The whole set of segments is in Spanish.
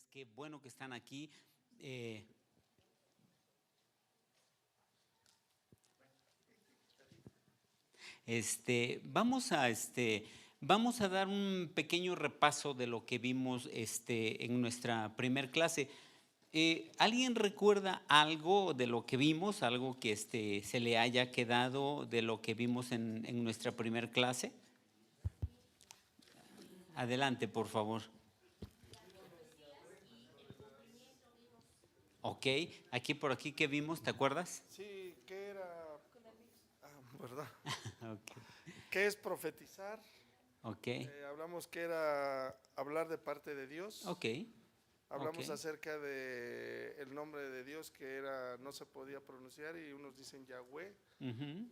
ustedes, qué bueno que están aquí. Vamos a dar un pequeño repaso de lo que vimos en nuestra primer clase. ¿Alguien recuerda algo de lo que vimos, algo que se le haya quedado de lo que vimos en nuestra primer clase? Adelante, por favor. Ok, por aquí que vimos, ¿te acuerdas? Sí, ¿qué era? ¿Verdad? Ok. ¿Qué es profetizar? Ok. Hablamos que era hablar de parte de Dios. Ok. Hablamos Ok. acerca de el nombre de Dios que era no se podía pronunciar y unos dicen Yahweh,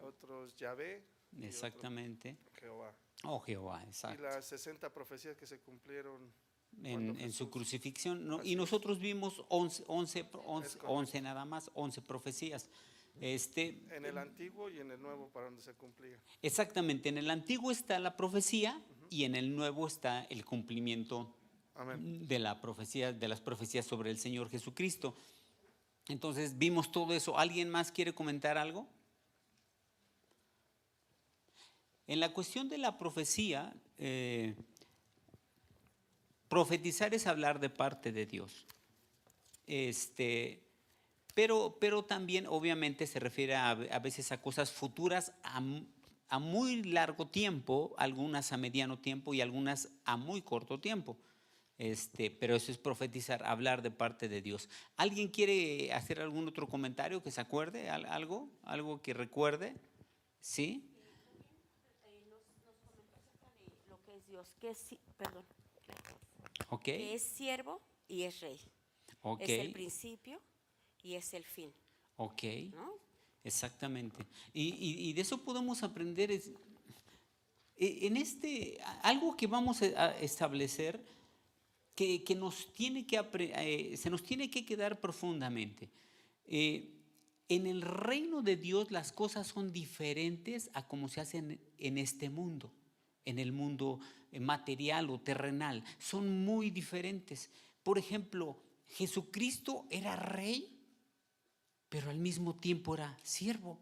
otros Yahvé y otros Exactamente. Jehová. Oh, Jehová, Y exacto. las 60 profecías que se cumplieron cuando En su Jesús. crucifixión, ¿no? Y Así es. nosotros vimos 11 Es correcto. nada más, 11 profecías. En el antiguo y en el nuevo para donde se cumplía. Exactamente, en el antiguo está la profecía y en el nuevo está el cumplimiento Amén. de la profecía, de las profecías sobre el Señor Jesucristo. Entonces vimos todo eso. ¿Alguien más quiere comentar algo? En la cuestión de la profecía, profetizar es hablar de parte de Dios. Pero también obviamente se refiere a veces a cosas futuras a muy largo tiempo, algunas a mediano tiempo y algunas a muy corto tiempo. Pero eso es profetizar, hablar de parte de Dios. ¿Alguien quiere hacer algún otro comentario que se acuerde? ¿Algo que recuerde? ¿Sí? También nos comentó acerca de lo que es Dios, perdón, Ok. que es siervo y es rey. Ok. Es el principio y es el fin, Ok. ¿no? Exactamente. Y de eso podemos aprender en algo que vamos a establecer que se nos tiene que quedar profundamente. En el reino de Dios las cosas son diferentes a como se hacen en este mundo, en el mundo material o terrenal. Son muy diferentes. Por ejemplo, Jesucristo era rey, pero al mismo tiempo era siervo.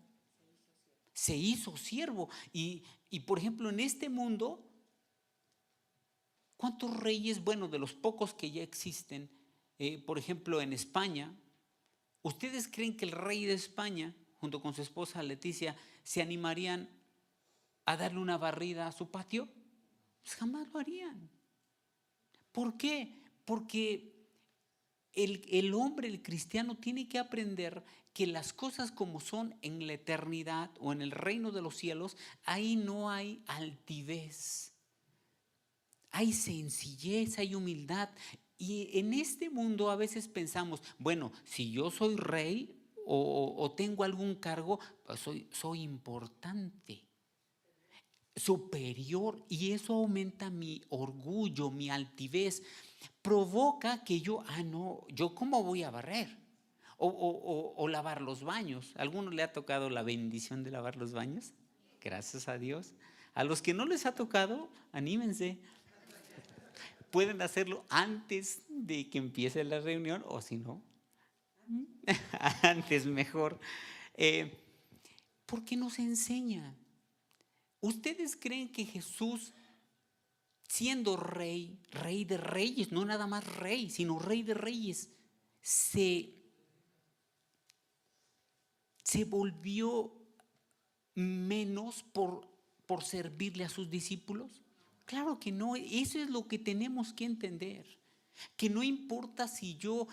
Se hizo siervo. Y por ejemplo, en este mundo, ¿cuántos reyes, bueno, de los pocos que ya existen, por ejemplo, en España, ustedes creen que el rey de España, junto con su esposa Leticia, se animarían a darle una barrida a su patio? Pues jamás lo harían. ¿Por qué? Porque el hombre, el cristiano, tiene que aprender que las cosas como son en la eternidad o en el reino de los cielos, ahí no hay altivez. Hay sencillez, hay humildad. Y en este mundo a veces pensamos, bueno, si yo soy rey o tengo algún cargo, pues soy importante, superior, y eso aumenta mi orgullo, mi altivez. Provoca que no, ¿yo cómo voy a barrer? O lavar los baños. ¿A alguno le ha tocado la bendición de lavar los baños? Gracias a Dios. A los que no les ha tocado, anímense. Pueden hacerlo antes de que empiece la reunión o si no, antes mejor. Porque nos enseña. ¿Ustedes creen que Jesús, siendo rey, rey de reyes, no nada más rey, sino rey de reyes, se volvió menos por servirle a sus discípulos? Claro que no, eso es lo que tenemos que entender. Que no importa si yo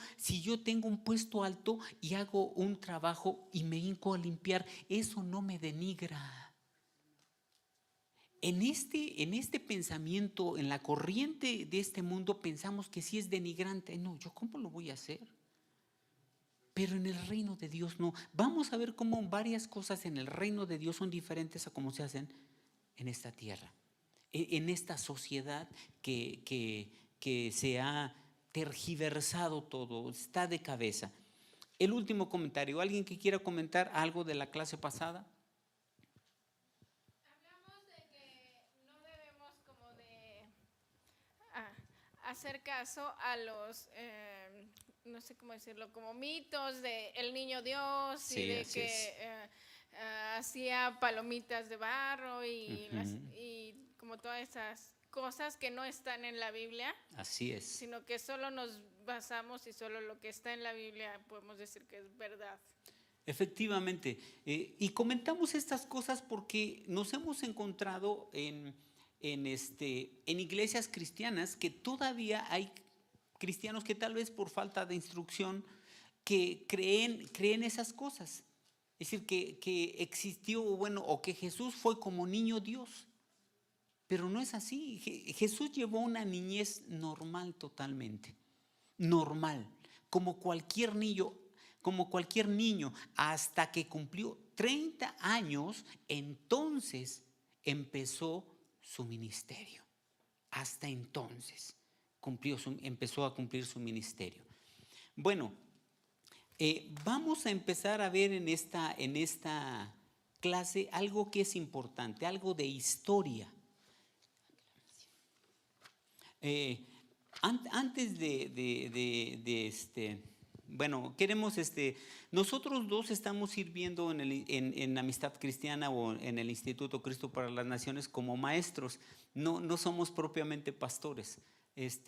tengo un puesto alto y hago un trabajo y me hinco a limpiar, eso no me denigra. En este pensamiento, en la corriente de este mundo, pensamos que sí es denigrante. No, ¿yo cómo lo voy a hacer? Pero en el reino de Dios no. Vamos a ver cómo varias cosas en el reino de Dios son diferentes a cómo se hacen en esta tierra, en esta sociedad que se ha tergiversado todo, está de cabeza. El último comentario, ¿alguien que quiera comentar algo de la clase pasada? Hablamos de que no debemos como de hacer caso a los, no sé cómo decirlo, como mitos de el niño Dios, Sí, y de así que es. hacía palomitas de barro y, Ujú. y como todas esas cosas que no están en la Biblia, Así es. sino que solo nos basamos y solo lo que está en la Biblia podemos decir que es verdad. Efectivamente. Y comentamos estas cosas porque nos hemos encontrado en iglesias cristianas que todavía hay cristianos que tal vez por falta de instrucción que creen esas cosas. Es decir, que existió, bueno, o que Jesús fue como niño Dios. Pero no es así. Jesús llevó una niñez normal totalmente. Normal. Como cualquier niño, hasta que cumplió 30 años, entonces empezó su ministerio. Hasta entonces empezó a cumplir su ministerio. Bueno, vamos a empezar a ver en esta clase algo que es importante, algo de historia. Antes bueno, queremos, nosotros dos estamos sirviendo en Amistad Cristiana o en el Instituto Cristo para las Naciones como maestros. No somos propiamente pastores.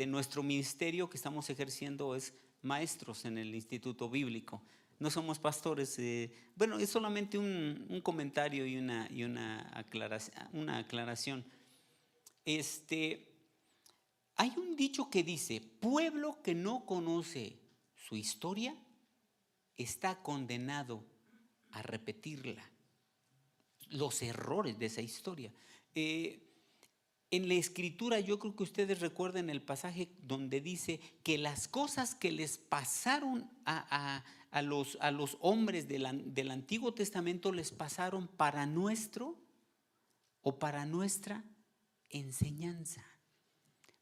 Nuestro ministerio que estamos ejerciendo es maestros en el Instituto Bíblico. No somos pastores. Bueno, es solamente un comentario y una aclaración. Hay un dicho que dice: pueblo que no conoce su historia está condenado a repetirla, los errores de esa historia. En la escritura, yo creo que ustedes recuerden el pasaje donde dice que las cosas que les pasaron a los hombres del Antiguo Testamento les pasaron para nuestro o para nuestra enseñanza,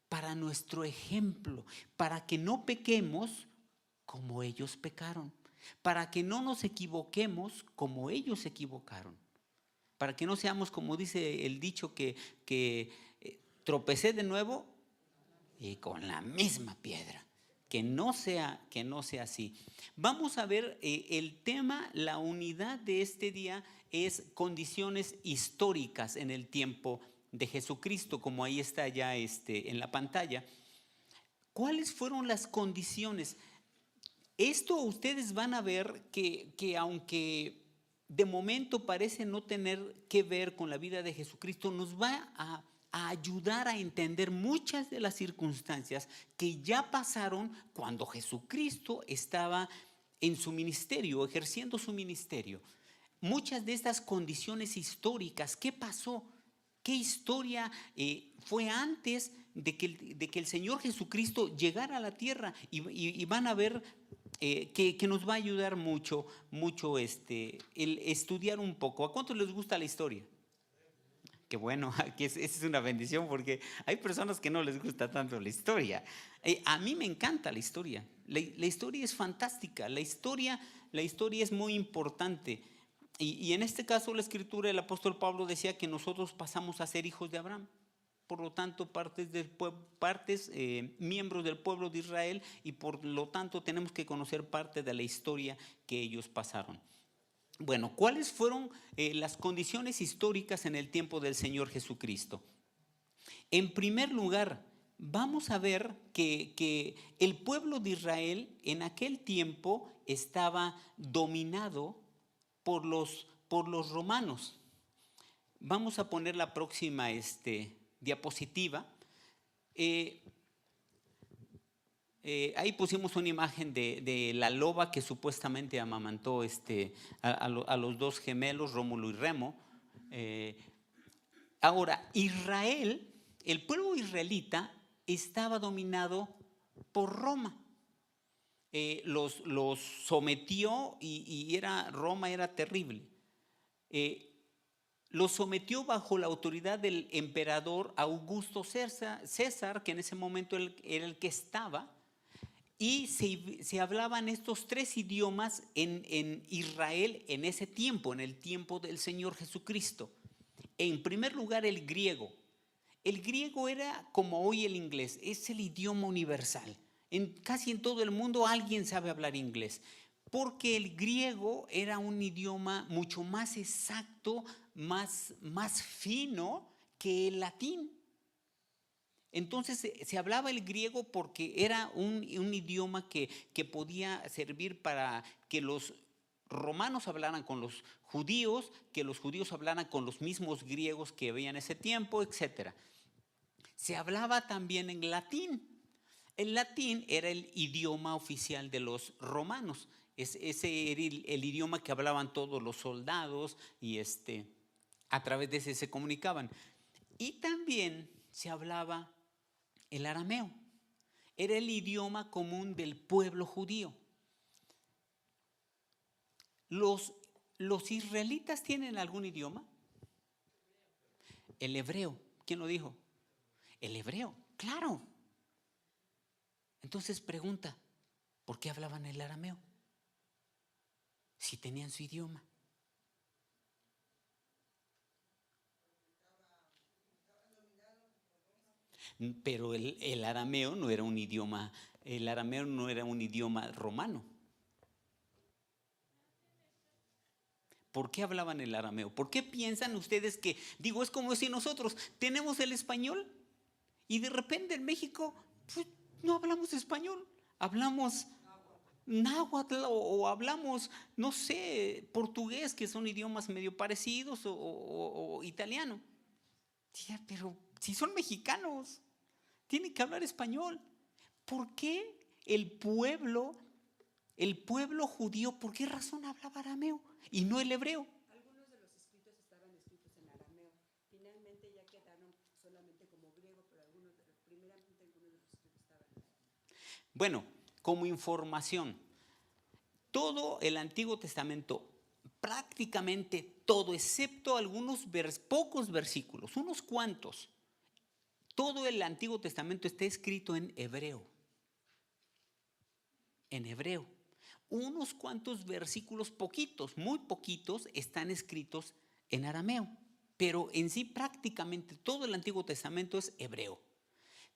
para nuestro ejemplo, para que no pequemos como ellos pecaron, para que no nos equivoquemos como ellos se equivocaron, para que no seamos, como dice el dicho, que tropecé de nuevo y con la misma piedra. Que no sea así. Vamos a ver el tema, la unidad de este día es condiciones históricas en el tiempo de Jesucristo, como ahí está ya en la pantalla. ¿Cuáles fueron las condiciones? Esto ustedes van a ver que aunque de momento parece no tener que ver con la vida de Jesucristo, nos va a ayudar a entender muchas de las circunstancias que ya pasaron cuando Jesucristo estaba en su ministerio, ejerciendo su ministerio. Muchas de estas condiciones históricas, ¿qué pasó? ¿Qué historia fue antes de que el Señor Jesucristo llegara a la tierra? Y van a ver que nos va a ayudar mucho el estudiar un poco. ¿A cuántos les gusta la historia? Qué bueno, que esa es una bendición, porque hay personas que no les gusta tanto la historia. A mí me encanta la historia. La historia es fantástica. La historia es muy importante. Y en este caso la escritura, el apóstol Pablo decía que nosotros pasamos a ser hijos de Abraham. Por lo tanto, miembros del pueblo de Israel, y por lo tanto tenemos que conocer parte de la historia que ellos pasaron. Bueno, ¿cuáles fueron las condiciones históricas en el tiempo del Señor Jesucristo? En primer lugar, vamos a ver que el pueblo de Israel en aquel tiempo estaba dominado por los romanos. Vamos a poner la próxima diapositiva. Ahí pusimos una imagen de la loba que supuestamente amamantó a los dos gemelos, Rómulo y Remo. Ahora, Israel, el pueblo israelita estaba dominado por Roma. Los sometió y Roma era terrible. Los sometió bajo la autoridad del emperador Augusto César, que en ese momento era el que estaba. Y se hablaban estos tres idiomas en Israel en ese tiempo, en el tiempo del Señor Jesucristo. En primer lugar, el griego. el griego era como hoy el inglés, es el idioma universal. Casi en todo el mundo alguien sabe hablar inglés, porque el griego era un idioma mucho más exacto, más fino que el latín. Entonces se hablaba el griego porque era un idioma que podía servir para que los romanos hablaran con los judíos, que los judíos hablaran con los mismos griegos que había en ese tiempo, etc. Se hablaba también en latín. El latín era el idioma oficial de los romanos. Ese era el idioma que hablaban todos los soldados y a través de ese se comunicaban. Y también se hablaba el arameo. Era el idioma común del pueblo judío. ¿Los israelitas tienen algún idioma? El hebreo. ¿Quién lo dijo? El hebreo, claro. Entonces pregunta, ¿por qué hablaban el arameo? Si tenían su idioma. Pero el arameo no era un idioma, el arameo no era un idioma romano. ¿Por qué hablaban el arameo? ¿Por qué piensan ustedes que, digo, es como si nosotros tenemos el español y de repente en México pues, no hablamos español, hablamos náhuatl o hablamos, no sé, portugués, que son idiomas medio parecidos, o italiano? Tía, pero si son mexicanos, tienen que hablar español. ¿Por qué el pueblo judío, por qué razón hablaba arameo y no el hebreo? Algunos de los escritos estaban escritos en arameo. Finalmente ya quedaron solamente como griego, pero primeramente algunos de los escritos estaban en arameo. Bueno, como información, todo el Antiguo Testamento, prácticamente todo, excepto algunos pocos versículos, unos cuantos, todo el Antiguo Testamento está escrito en hebreo. En hebreo. Unos cuantos versículos, poquitos, muy poquitos, están escritos en arameo. Pero en sí prácticamente todo el Antiguo Testamento es hebreo.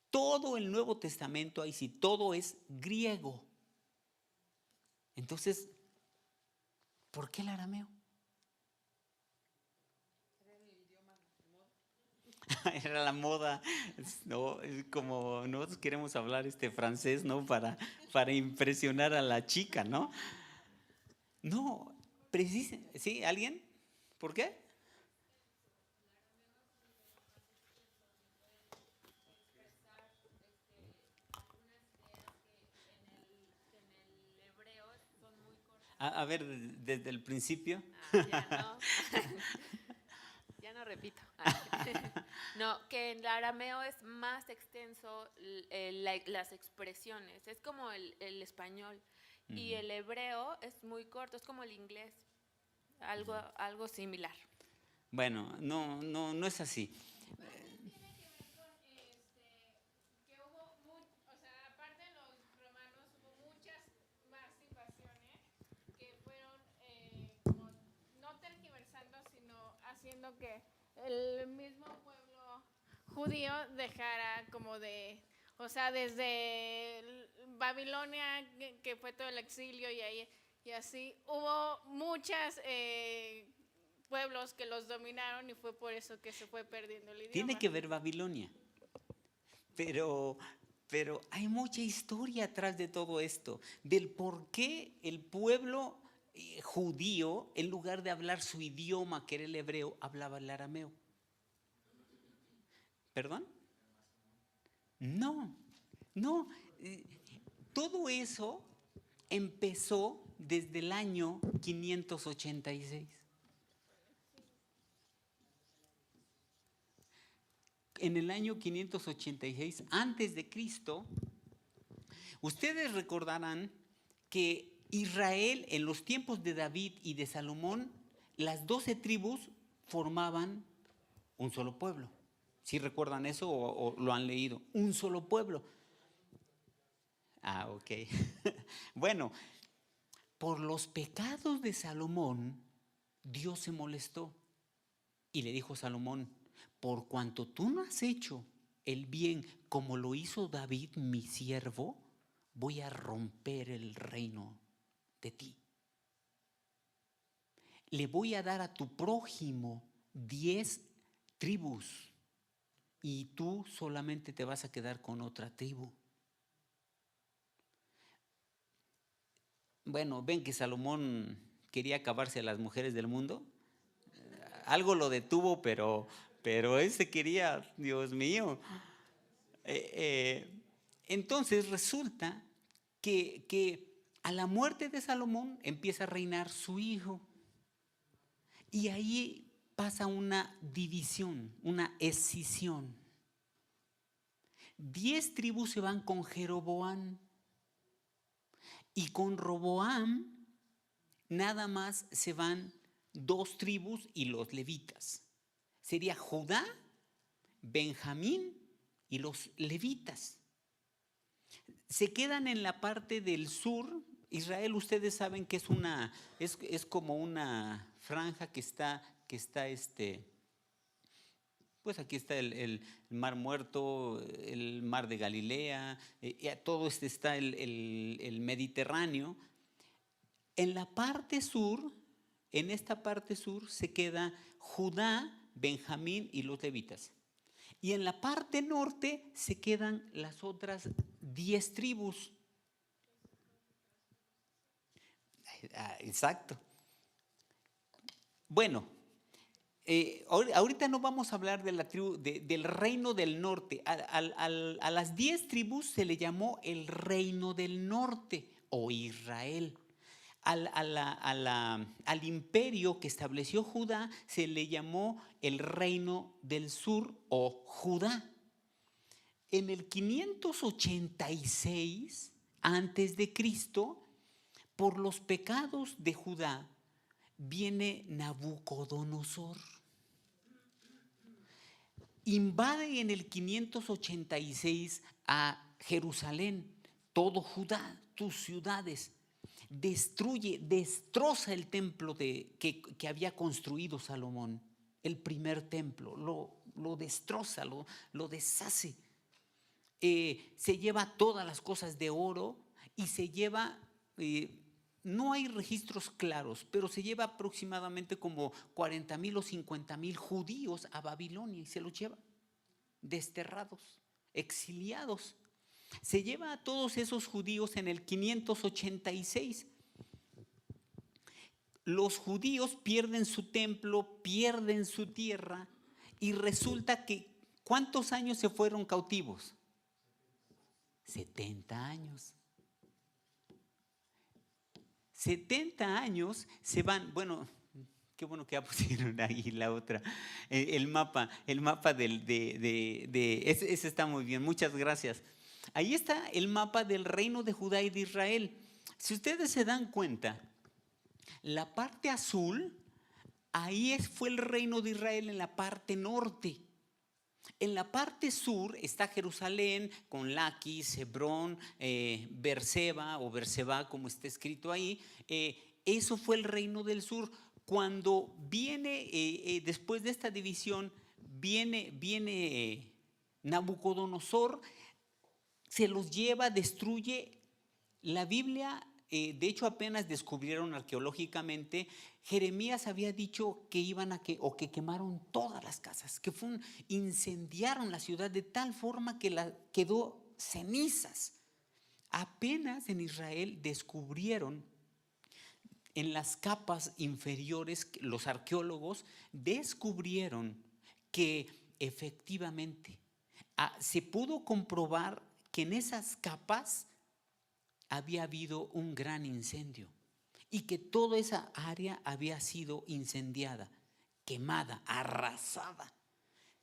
Todo el Nuevo Testamento, ahí sí, todo es griego. Entonces, ¿por qué el arameo? Era la moda, ¿no? Es como nosotros queremos hablar francés, ¿no? Para impresionar a la chica, ¿no? No, ¿sí? ¿Alguien? ¿Por qué? A ver, desde el principio. Ya no. Ya no repito. No, que el arameo es más extenso las expresiones. Es como el español. Y el hebreo es muy corto, es como el inglés. Algo similar. Bueno, no es así. Que hubo, o sea, aparte de los romanos, hubo muchas más invasiones que fueron como no tergiversando, sino haciendo que el mismo pueblo judío dejara como o sea, desde Babilonia, que fue todo el exilio y así, hubo muchos pueblos que los dominaron y fue por eso que se fue perdiendo el idioma. Tiene que ver Babilonia. Pero hay mucha historia atrás de todo esto, del por qué el pueblo judío, en lugar de hablar su idioma, que era el hebreo, hablaba el arameo. ¿Perdón? No. Todo eso empezó desde el año 586. En el año 586 antes de Cristo, ustedes recordarán que Israel, en los tiempos de David y de Salomón, las 12 tribus formaban un solo pueblo. ¿Sí recuerdan eso o lo han leído? Un solo pueblo. Ah, ok. Bueno, por los pecados de Salomón, Dios se molestó y le dijo a Salomón: por cuanto tú no has hecho el bien como lo hizo David, mi siervo, voy a romper el reino de ti. Le voy a dar a tu prójimo 10 tribus y tú solamente te vas a quedar con otra tribu. Bueno, ven que Salomón quería acabarse a las mujeres del mundo. Algo lo detuvo, pero él se quería, Dios mío. Entonces resulta que a la muerte de Salomón empieza a reinar su hijo. Y ahí pasa una división, una escisión. 10 tribus se van con Jeroboam. Y con Roboam nada más se van 2 tribus y los levitas. Sería Judá, Benjamín y los levitas. Se quedan en la parte del sur. Israel, ustedes saben que es como una franja que está pues aquí está el Mar Muerto, el Mar de Galilea, todo está el Mediterráneo. En la parte sur, en esta parte sur se queda Judá, Benjamín y los levitas. Y en la parte norte se quedan las otras 10 tribus. Exacto. Bueno, ahorita no vamos a hablar de la tribu, del reino del norte. A las 10 tribus se le llamó el reino del norte o Israel. Al imperio que estableció Judá se le llamó el reino del sur o Judá. En el 586 antes de Cristo, por los pecados de Judá, viene Nabucodonosor. Invade en el 586 a Jerusalén, todo Judá, tus ciudades. Destroza el templo que había construido Salomón, el primer templo, lo destroza, lo deshace. Se lleva todas las cosas de oro y se lleva, no hay registros claros, pero se lleva aproximadamente como 40,000 o 50,000 judíos a Babilonia y se los lleva desterrados, exiliados. Se lleva a todos esos judíos en el 586. Los judíos pierden su templo, pierden su tierra y resulta que ¿cuántos años se fueron cautivos? 70 años. 70 años se van, bueno, qué bueno que ya pusieron ahí la otra, el mapa ese está muy bien, muchas gracias. Ahí está el mapa del reino de Judá y de Israel. Si ustedes se dan cuenta, la parte azul, ahí fue el reino de Israel en la parte norte. En la parte sur está Jerusalén con Laquis, Hebrón, Berseba o Berseba como está escrito ahí. Eso fue el reino del sur. Cuando viene, después de esta división, viene Nabucodonosor, se los lleva, destruye. La Biblia, de hecho apenas descubrieron arqueológicamente, Jeremías había dicho que que quemaron todas las casas, que incendiaron la ciudad de tal forma que quedó cenizas. Apenas en Israel descubrieron en las capas inferiores, los arqueólogos descubrieron que efectivamente se pudo comprobar que en esas capas había habido un gran incendio y que toda esa área había sido incendiada, quemada, arrasada.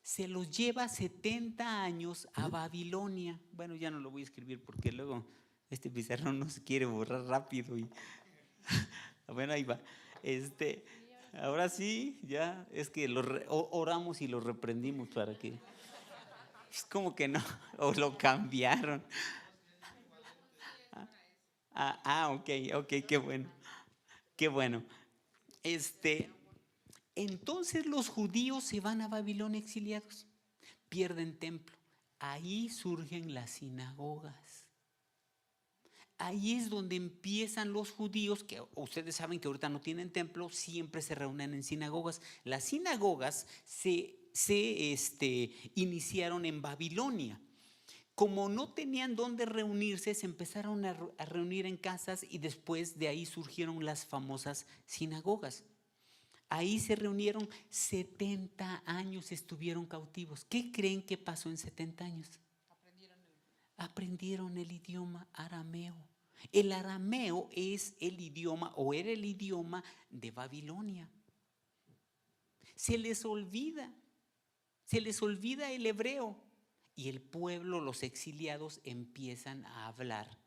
Se los lleva 70 años a Babilonia. Bueno, ya no lo voy a escribir porque luego este pizarrón no se quiere borrar rápido. Bueno, ahí va. Ahora sí, ya es que oramos y lo reprendimos para que... Es como que no, o lo cambiaron. Ok, qué bueno. Qué bueno. Entonces los judíos se van a Babilonia exiliados, pierden templo. Ahí surgen las sinagogas. Ahí es donde empiezan los judíos, que ustedes saben que ahorita no tienen templo, siempre se reúnen en sinagogas. Las sinagogas se iniciaron en Babilonia. Como no tenían dónde reunirse, se empezaron a reunir en casas y después de ahí surgieron las famosas sinagogas. Ahí se reunieron 70 años, estuvieron cautivos. ¿Qué creen que pasó en 70 años? Aprendieron el idioma arameo. El arameo es el idioma o era el idioma de Babilonia. Se les olvida el hebreo y el pueblo, los exiliados, empiezan a hablar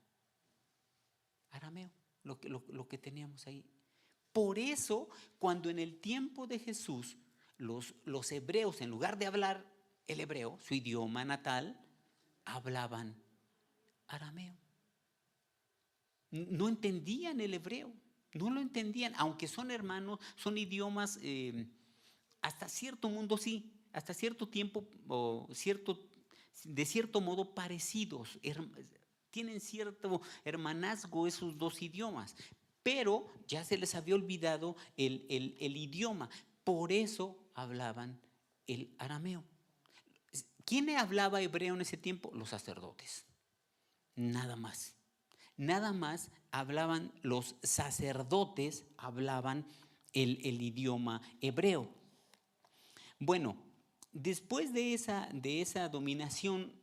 arameo, lo que teníamos ahí. Por eso, cuando en el tiempo de Jesús los hebreos, en lugar de hablar el hebreo, su idioma natal, hablaban arameo. No entendían el hebreo, no lo entendían, aunque son hermanos, son idiomas, hasta cierto mundo sí, hasta cierto tiempo, de cierto modo parecidos, tienen cierto hermanazgo esos dos idiomas, pero ya se les había olvidado el idioma, por eso hablaban el arameo. ¿Quién hablaba hebreo en ese tiempo? Los sacerdotes, nada más. Nada más hablaban los sacerdotes, hablaban el idioma hebreo. Bueno, después de esa dominación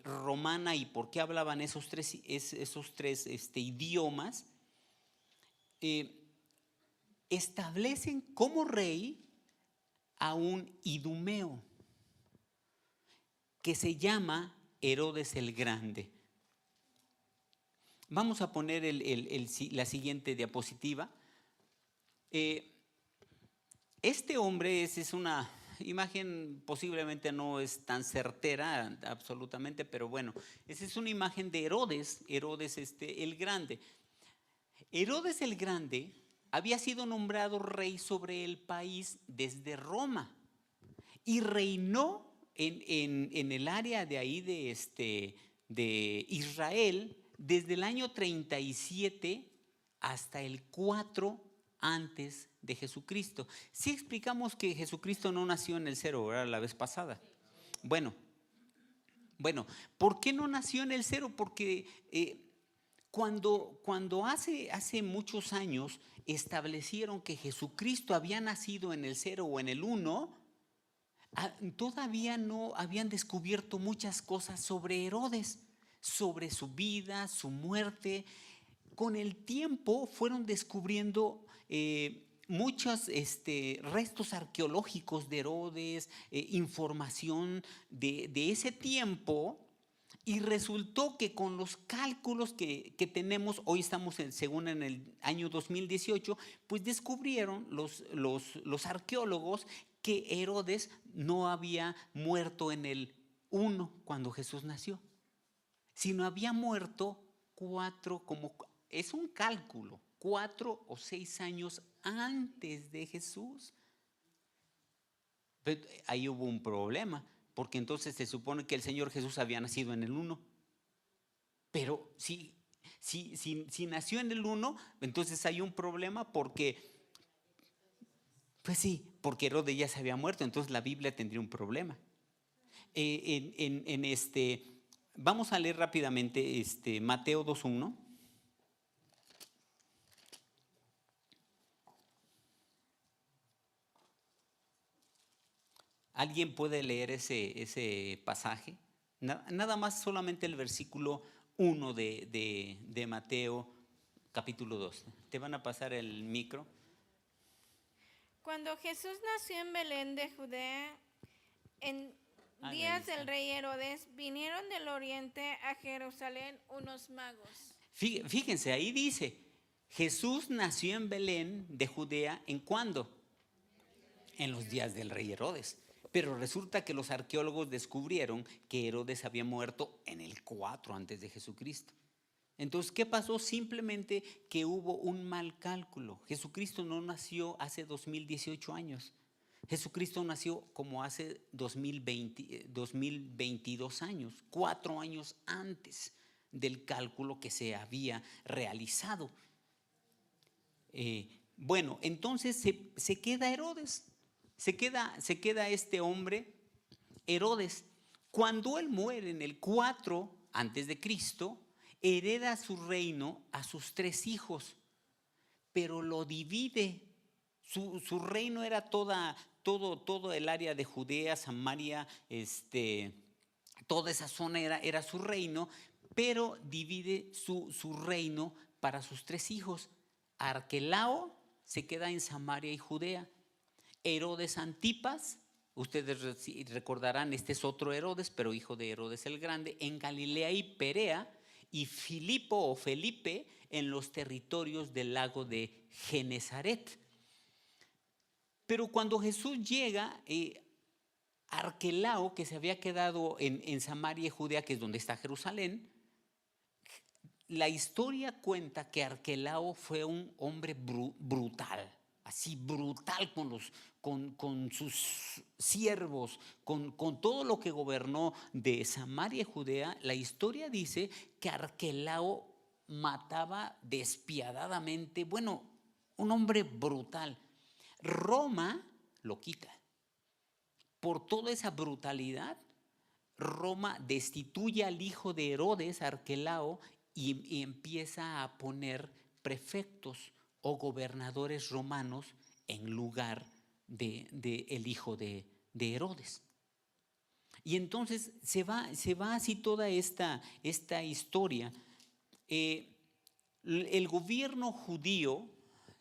romana, y por qué hablaban esos tres idiomas, establecen como rey a un idumeo que se llama Herodes el Grande. Vamos a poner la siguiente diapositiva. Este hombre es una imagen, posiblemente no es tan certera absolutamente, pero bueno, esa es una imagen de Herodes el Grande. Herodes el Grande había sido nombrado rey sobre el país desde Roma y reinó en el área de ahí de Israel desde el año 37 hasta el 4 antes de Jesucristo. Sí explicamos que Jesucristo no nació en el 0, ¿verdad? La vez pasada. Bueno, ¿por qué no nació en el 0? Porque cuando hace muchos años establecieron que Jesucristo había nacido en el 0 o en el 1, todavía no habían descubierto muchas cosas sobre Herodes, sobre su vida, su muerte. Con el tiempo fueron descubriendo muchos restos arqueológicos de Herodes, información de ese tiempo, y resultó que con los cálculos que tenemos, hoy estamos según en el año 2018, pues descubrieron los arqueólogos que Herodes no había muerto en el 1 cuando Jesús nació, sino había muerto 4, es un cálculo, 4 o 6 años antes de Jesús. Pero ahí hubo un problema, porque entonces se supone que el Señor Jesús había nacido en el 1. Pero si nació en el 1, entonces hay un problema porque, pues sí, porque Herodes ya se había muerto, entonces la Biblia tendría un problema. Vamos a leer rápidamente Mateo 2:1. ¿Alguien puede leer ese pasaje? Nada más solamente el versículo 1 de Mateo capítulo 2. Te van a pasar el micro. Cuando Jesús nació en Belén de Judea, en días del rey Herodes, vinieron del oriente a Jerusalén unos magos. Fíjense, ahí dice, Jesús nació en Belén de Judea, ¿en cuándo? En los días del rey Herodes. Pero resulta que los arqueólogos descubrieron que Herodes había muerto en el 4 antes de Jesucristo. Entonces, ¿qué pasó? Simplemente que hubo un mal cálculo. Jesucristo no nació hace 2018 años. Jesucristo nació como hace 2022 años, 4 años antes del cálculo que se había realizado. Bueno, entonces se queda Herodes, se queda este hombre, Herodes. Cuando él muere en el 4 antes de Cristo, hereda su reino a sus 3 hijos, pero lo divide. Su reino era todo el área de Judea, Samaria, toda esa zona era su reino, pero divide su reino para sus 3 hijos. Arquelao se queda en Samaria y Judea. Herodes Antipas, ustedes recordarán, este es otro Herodes, pero hijo de Herodes el Grande, en Galilea y Perea, y Filipo o Felipe en los territorios del lago de Genezaret. Pero cuando Jesús llega, Arquelao, que se había quedado en Samaria y Judea, que es donde está Jerusalén, la historia cuenta que Arquelao fue un hombre brutal, así brutal con sus siervos, con todo lo que gobernó de Samaria y Judea. La historia dice que Arquelao mataba despiadadamente, bueno, un hombre brutal. Roma lo quita. Por toda esa brutalidad, Roma destituye al hijo de Herodes, Arquelao, y empieza a poner prefectos o gobernadores romanos en lugar de el hijo de Herodes. Y entonces se va así toda esta historia. El gobierno judío,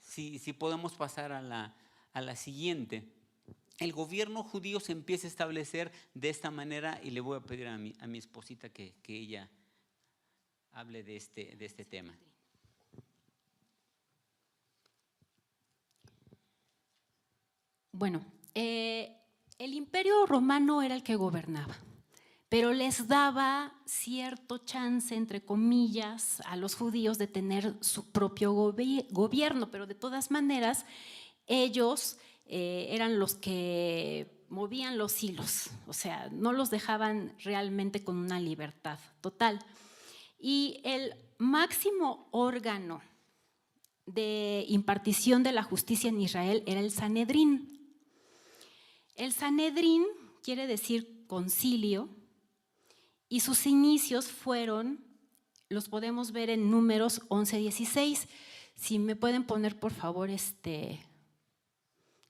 si podemos pasar a la siguiente, el gobierno judío se empieza a establecer de esta manera, y le voy a pedir a mi esposita que ella hable de este tema. Bueno, el imperio romano era el que gobernaba, pero les daba cierto chance, entre comillas, a los judíos de tener su propio gobierno, pero de todas maneras ellos eran los que movían los hilos, o sea, no los dejaban realmente con una libertad total. Y el máximo órgano de impartición de la justicia en Israel era el Sanedrín. El Sanedrín quiere decir concilio, y sus inicios los podemos ver en Números 11:16. Si me pueden poner por favor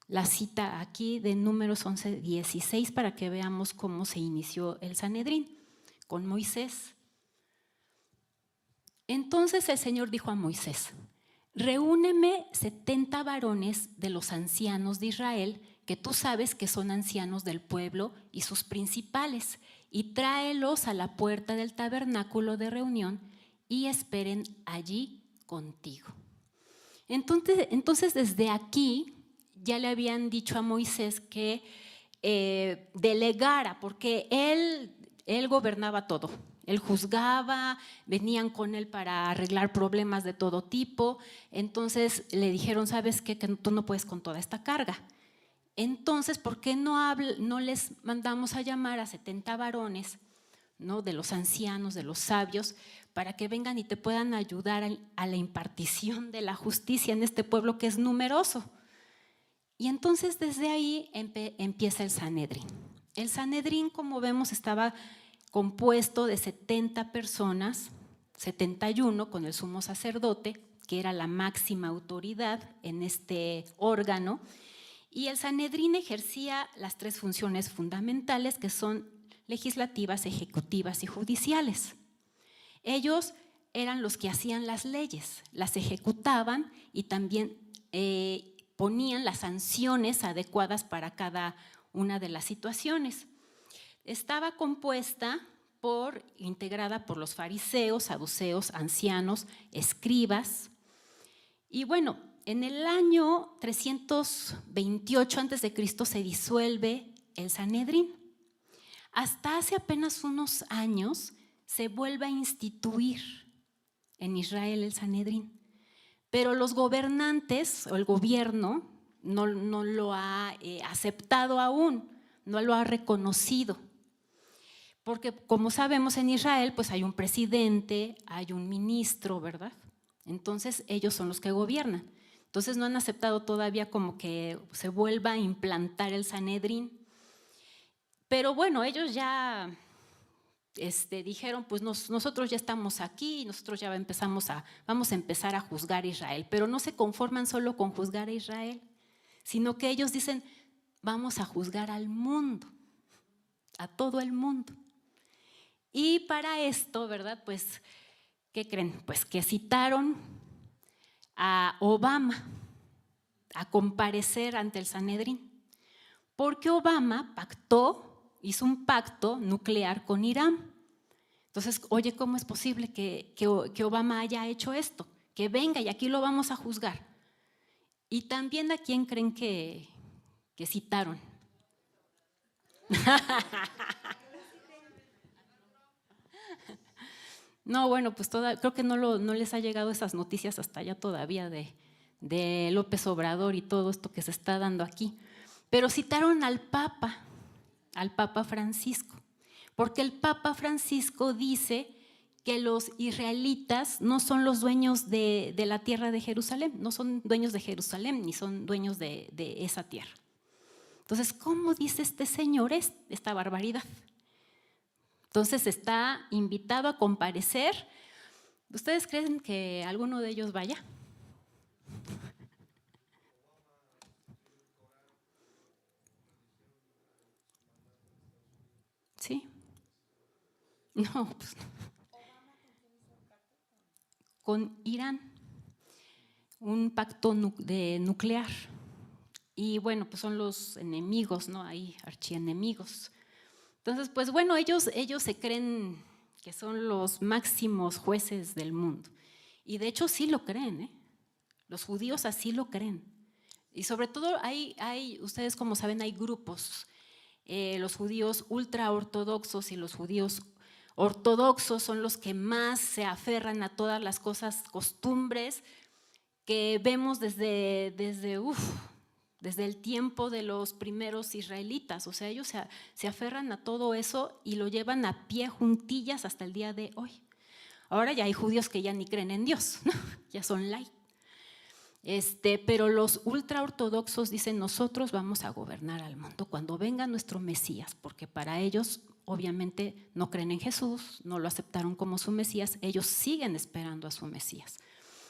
la cita aquí de Números 11:16 para que veamos cómo se inició el Sanedrín con Moisés. Entonces el Señor dijo a Moisés: reúneme 70 varones de los ancianos de Israel, que tú sabes que son ancianos del pueblo y sus principales, y tráelos a la puerta del tabernáculo de reunión y esperen allí contigo. Entonces desde aquí ya le habían dicho a Moisés que delegara, porque él gobernaba todo. Él juzgaba, venían con él para arreglar problemas de todo tipo. Entonces le dijeron: ¿sabes qué? Que tú no puedes con toda esta carga. Entonces, ¿por qué no les mandamos a llamar a 70 varones, ¿no?, de los ancianos, de los sabios, para que vengan y te puedan ayudar a la impartición de la justicia en este pueblo que es numeroso? Y entonces desde ahí empieza el Sanedrín. El Sanedrín, como vemos, estaba compuesto de 70 personas, 71 con el sumo sacerdote, que era la máxima autoridad en este órgano, y el Sanedrín ejercía las 3 funciones fundamentales, que son legislativas, ejecutivas y judiciales. Ellos eran los que hacían las leyes, las ejecutaban y también ponían las sanciones adecuadas para cada una de las situaciones. Estaba integrada por los fariseos, saduceos, ancianos, escribas. Y bueno, en el año 328 a.C. se disuelve el Sanedrín. Hasta hace apenas unos años se vuelve a instituir en Israel el Sanedrín. Pero los gobernantes o el gobierno no lo ha aceptado aún, no lo ha reconocido. Porque como sabemos en Israel, pues hay un presidente, hay un ministro, ¿verdad? Entonces ellos son los que gobiernan. Entonces no han aceptado todavía como que se vuelva a implantar el Sanedrín. Pero bueno, ellos ya dijeron, pues nosotros ya estamos aquí, nosotros ya vamos a empezar a juzgar a Israel. Pero no se conforman solo con juzgar a Israel, sino que ellos dicen, vamos a juzgar al mundo, a todo el mundo. Y para esto, ¿verdad? Pues, ¿qué creen? Pues que citaron a Obama a comparecer ante el Sanedrín, porque Obama hizo un pacto nuclear con Irán. Entonces, oye, ¿cómo es posible que Obama haya hecho esto? Que venga y aquí lo vamos a juzgar. Y también, ¿a quién creen que citaron? No, bueno, pues creo que no les ha llegado esas noticias hasta allá todavía de López Obrador y todo esto que se está dando aquí. Pero citaron al Papa Francisco, porque el Papa Francisco dice que los israelitas no son los dueños de la tierra de Jerusalén, no son dueños de Jerusalén ni son dueños de esa tierra. Entonces, ¿cómo dice este señor esta barbaridad? Entonces está invitado a comparecer. ¿Ustedes creen que alguno de ellos vaya? ¿Sí? No, pues no. Con Irán, un pacto nuclear. Y bueno, pues son los enemigos, ¿no? Ahí, archienemigos. Entonces, pues bueno, ellos se creen que son los máximos jueces del mundo. Y de hecho sí lo creen, ¿eh? Los judíos así lo creen. Y sobre todo ustedes como saben, hay grupos, los judíos ultraortodoxos y los judíos ortodoxos son los que más se aferran a todas las cosas, costumbres que vemos desde el tiempo de los primeros israelitas. O sea, ellos se aferran a todo eso y lo llevan a pie juntillas hasta el día de hoy. Ahora ya hay judíos que ya ni creen en Dios, ¿no? Ya son light. Pero los ultraortodoxos dicen, nosotros vamos a gobernar al mundo cuando venga nuestro Mesías, porque para ellos obviamente no creen en Jesús, no lo aceptaron como su Mesías, ellos siguen esperando a su Mesías.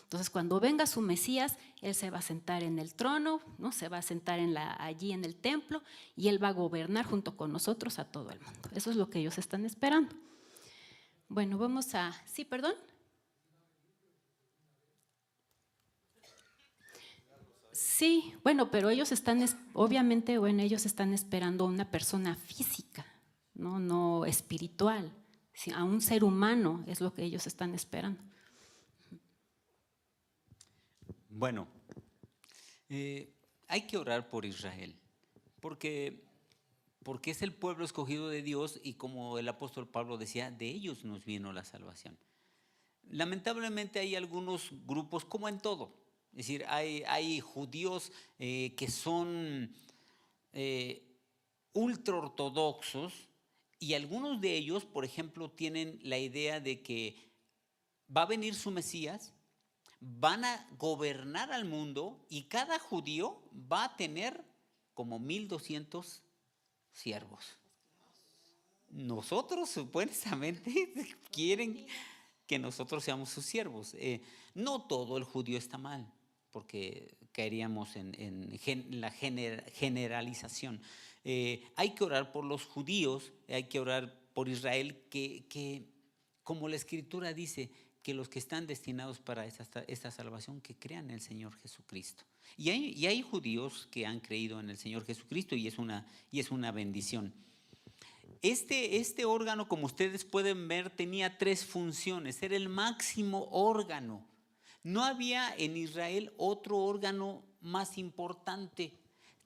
Entonces, cuando venga su Mesías, Él se va a sentar en el trono, ¿no? Se va a sentar allí en el templo y Él va a gobernar junto con nosotros a todo el mundo. Eso es lo que ellos están esperando. Bueno, vamos a… ¿Sí, perdón? Sí, bueno, pero ellos obviamente, ellos están esperando a una persona física, no espiritual, a un ser humano es lo que ellos están esperando. Bueno, hay que orar por Israel, porque es el pueblo escogido de Dios y como el apóstol Pablo decía, de ellos nos vino la salvación. Lamentablemente hay algunos grupos, como en todo, es decir, hay judíos que son ultraortodoxos y algunos de ellos, por ejemplo, tienen la idea de que va a venir su Mesías, van a gobernar al mundo y cada judío va a tener como 1,200 siervos. Nosotros supuestamente quieren que nosotros seamos sus siervos. No todo el judío está mal, porque caeríamos en la generalización. Hay que orar por los judíos, hay que orar por Israel, que como la Escritura dice, que los que están destinados para esta salvación, que crean en el Señor Jesucristo. Y hay judíos que han creído en el Señor Jesucristo y es una bendición. Este órgano, como ustedes pueden ver, tenía 3 funciones, era el máximo órgano. No había en Israel otro órgano más importante.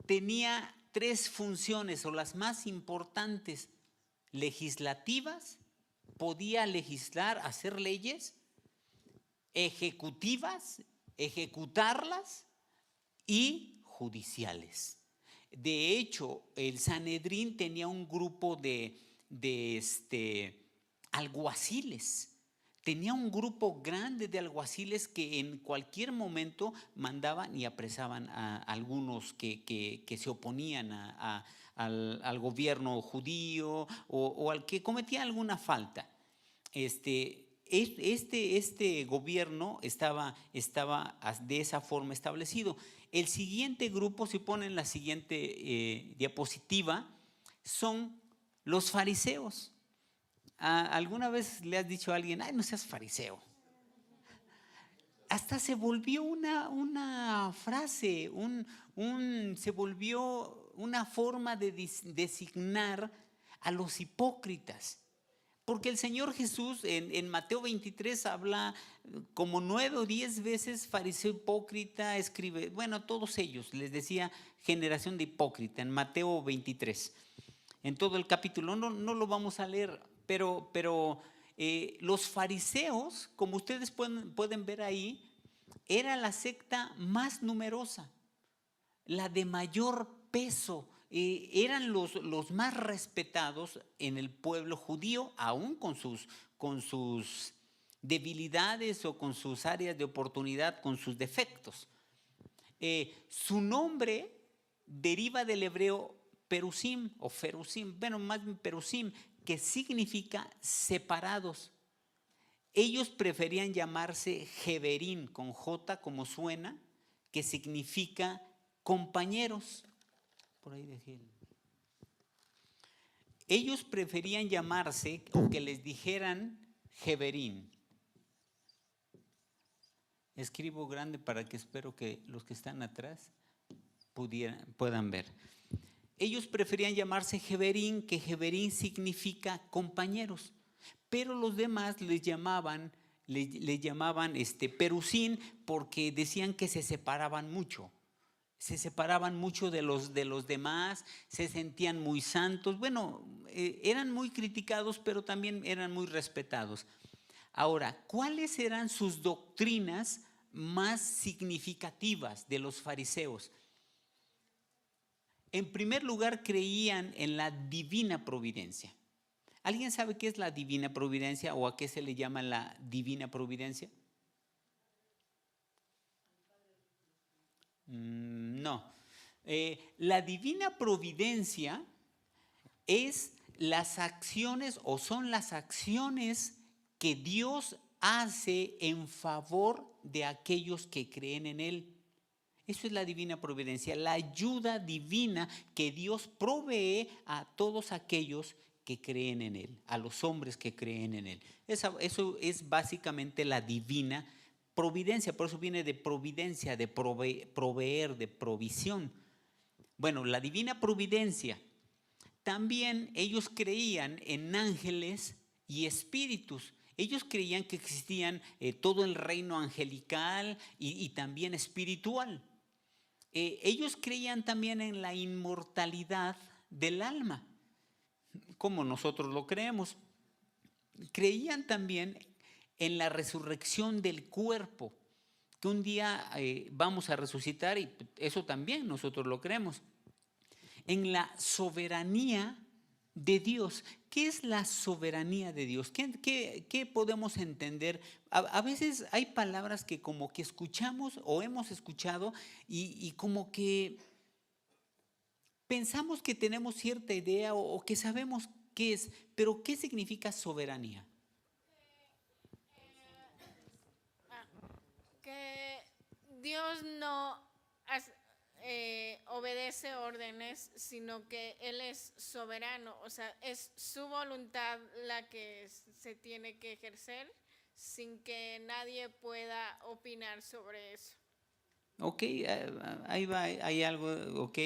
Tenía 3 funciones, o las más importantes: legislativas, podía legislar, hacer leyes, ejecutivas, ejecutarlas y judiciales. De hecho, el Sanedrín tenía un grupo de alguaciles. Tenía un grupo grande de alguaciles que en cualquier momento mandaban y apresaban a algunos que se oponían al gobierno judío o al que cometía alguna falta. Este gobierno estaba de esa forma establecido. El siguiente grupo, si ponen la siguiente diapositiva, son los fariseos. ¿Alguna vez le has dicho a alguien, ay, no seas fariseo? Hasta se volvió una frase, se volvió una forma de designar a los hipócritas. Porque el Señor Jesús en Mateo 23 habla como 9 o 10 veces fariseo, hipócrita, escribe, bueno, a todos ellos les decía generación de hipócrita en Mateo 23. En todo el capítulo, no lo vamos a leer, pero los fariseos, como ustedes pueden ver ahí, era la secta más numerosa, la de mayor peso. Eran los más respetados en el pueblo judío, aún con sus debilidades o con sus áreas de oportunidad, con sus defectos. Su nombre deriva del hebreo perusim o ferusim, bueno, más bien perusim, que significa separados. Ellos preferían llamarse Jeverín, con J como suena, que significa compañeros. Por ahí dejé. Ellos preferían llamarse o que les dijeran Jeverín. Escribo grande para que espero que los que están atrás puedan ver. Ellos preferían llamarse Jeverín, que Jeverín significa compañeros, pero los demás les llamaban Perusín porque decían que se separaban mucho. Se separaban mucho de los demás, se sentían muy santos. Bueno, eran muy criticados, pero también eran muy respetados. Ahora, ¿cuáles eran sus doctrinas más significativas de los fariseos? En primer lugar, creían en la divina providencia. ¿Alguien sabe qué es la divina providencia o a qué se le llama la divina providencia? No. La divina providencia es las acciones o son las acciones que Dios hace en favor de aquellos que creen en Él. Eso es la divina providencia, la ayuda divina que Dios provee a todos aquellos que creen en Él, a los hombres que creen en Él. Eso es básicamente la divina providencia, por eso viene de providencia, de proveer, de provisión. Bueno, la divina providencia, también ellos creían en ángeles y espíritus. Ellos creían que existían todo el reino angelical y también espiritual. Ellos creían también en la inmortalidad del alma, como nosotros lo creemos. Creían también en la resurrección del cuerpo, que un día vamos a resucitar y eso también nosotros lo creemos. En la soberanía de Dios. ¿Qué es la soberanía de Dios? ¿Qué podemos entender? A veces hay palabras que como que escuchamos o hemos escuchado y como que pensamos que tenemos cierta idea o que sabemos qué es, pero ¿qué significa soberanía? Que Dios no obedece órdenes, sino que Él es soberano, o sea, es su voluntad la que se tiene que ejercer sin que nadie pueda opinar sobre eso. Ok, ahí va, hay algo, ok,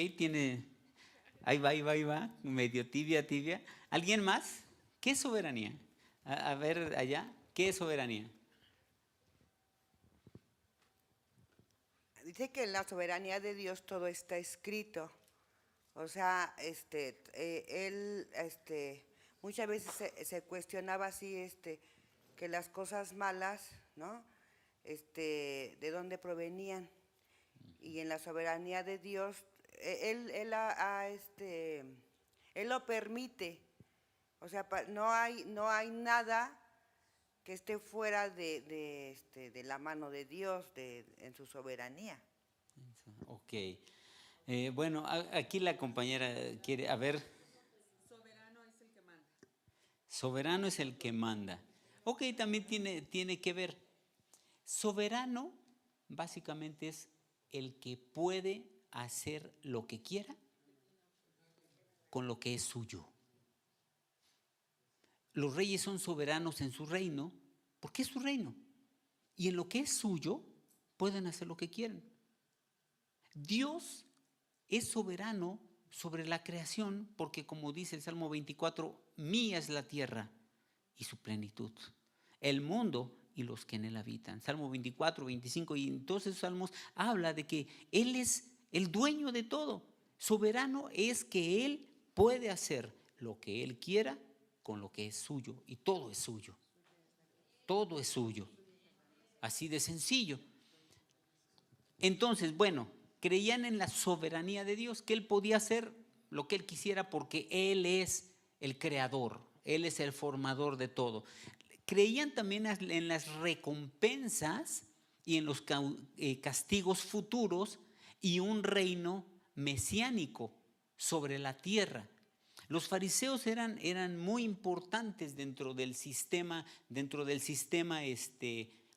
ahí va, medio tibia. ¿Alguien más? ¿Qué es soberanía? A ver allá, ¿qué es soberanía? Dice que en la soberanía de Dios todo está escrito. O sea, él muchas veces se cuestionaba así, que las cosas malas, ¿no? de dónde provenían. Y en la soberanía de Dios, Él lo permite. O sea, no hay nada que esté fuera de la mano de Dios en su soberanía. Ok. Bueno, aquí la compañera quiere, a ver. Soberano es el que manda. Soberano es el que manda. Ok, también tiene que ver. Soberano básicamente es el que puede hacer lo que quiera con lo que es suyo. Los reyes son soberanos en su reino porque es su reino. Y en lo que es suyo pueden hacer lo que quieren. Dios es soberano sobre la creación porque, como dice el Salmo 24, mía es la tierra y su plenitud, el mundo y los que en él habitan. Salmo 24, 25 y en todos esos salmos habla de que Él es el dueño de todo. Soberano es que Él puede hacer lo que Él quiera con lo que es suyo, y todo es suyo. Todo es suyo. Así de sencillo. Entonces, bueno, creían en la soberanía de Dios, que Él podía hacer lo que Él quisiera porque Él es el creador, Él es el formador de todo. Creían también en las recompensas y en los castigos futuros y un reino mesiánico sobre la tierra. Los fariseos eran muy importantes dentro del sistema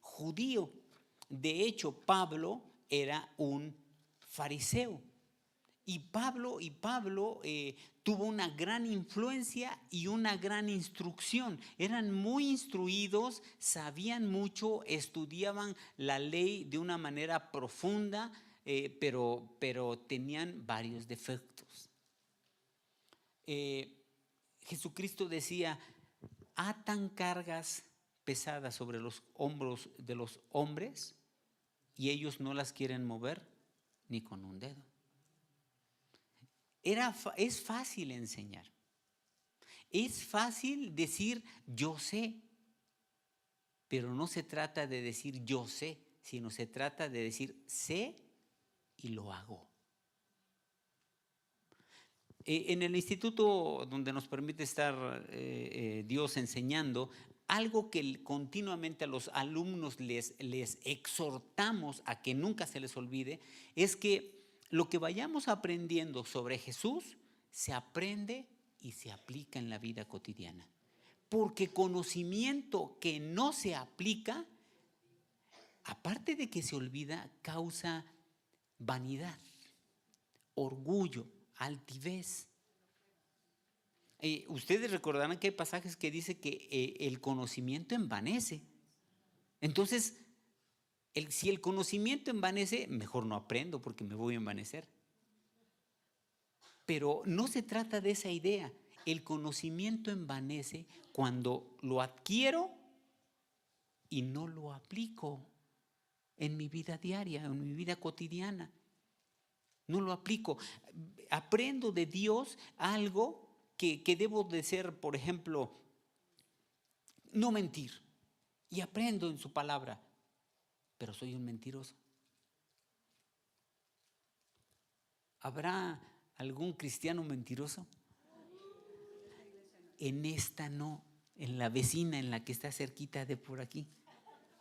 judío. De hecho, Pablo era un fariseo. Y Pablo tuvo una gran influencia y una gran instrucción. Eran muy instruidos, sabían mucho, estudiaban la ley de una manera profunda, pero tenían varios defectos. Jesucristo decía: atan cargas pesadas sobre los hombros de los hombres y ellos no las quieren mover ni con un dedo. Es fácil enseñar. Es fácil decir yo sé, pero no se trata de decir yo sé, sino se trata de decir sé y lo hago. En el instituto donde nos permite estar Dios enseñando, algo que continuamente a los alumnos les exhortamos a que nunca se les olvide es que lo que vayamos aprendiendo sobre Jesús se aprende y se aplica en la vida cotidiana. Porque conocimiento que no se aplica, aparte de que se olvida, causa vanidad, orgullo, altivez. Ustedes recordarán que hay pasajes que dice que el conocimiento envanece. Entonces, si el conocimiento envanece, mejor no aprendo porque me voy a envanecer. Pero no se trata de esa idea. El conocimiento envanece cuando lo adquiero y no lo aplico en mi vida diaria, en mi vida cotidiana. No lo aplico. Aprendo de Dios algo que debo de ser, por ejemplo, no mentir. Y aprendo en su palabra, pero soy un mentiroso. ¿Habrá algún cristiano mentiroso? En esta no, en la vecina, en la que está cerquita de por aquí.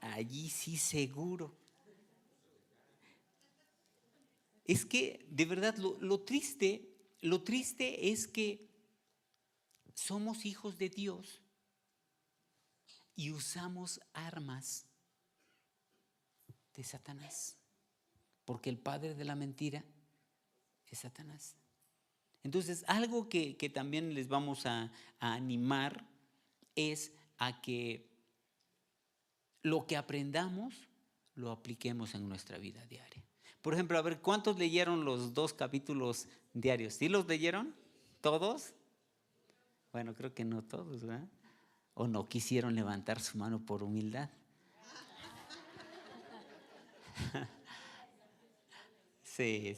Allí sí seguro. Es que, de verdad, lo triste es que somos hijos de Dios y usamos armas de Satanás, porque el padre de la mentira es Satanás. Entonces, algo que también les vamos a animar es a que lo que aprendamos lo apliquemos en nuestra vida diaria. Por ejemplo, a ver, ¿cuántos leyeron los 2 capítulos diarios? ¿Sí los leyeron? ¿Todos? Bueno, creo que no todos, ¿verdad? O no quisieron levantar su mano por humildad. Sí.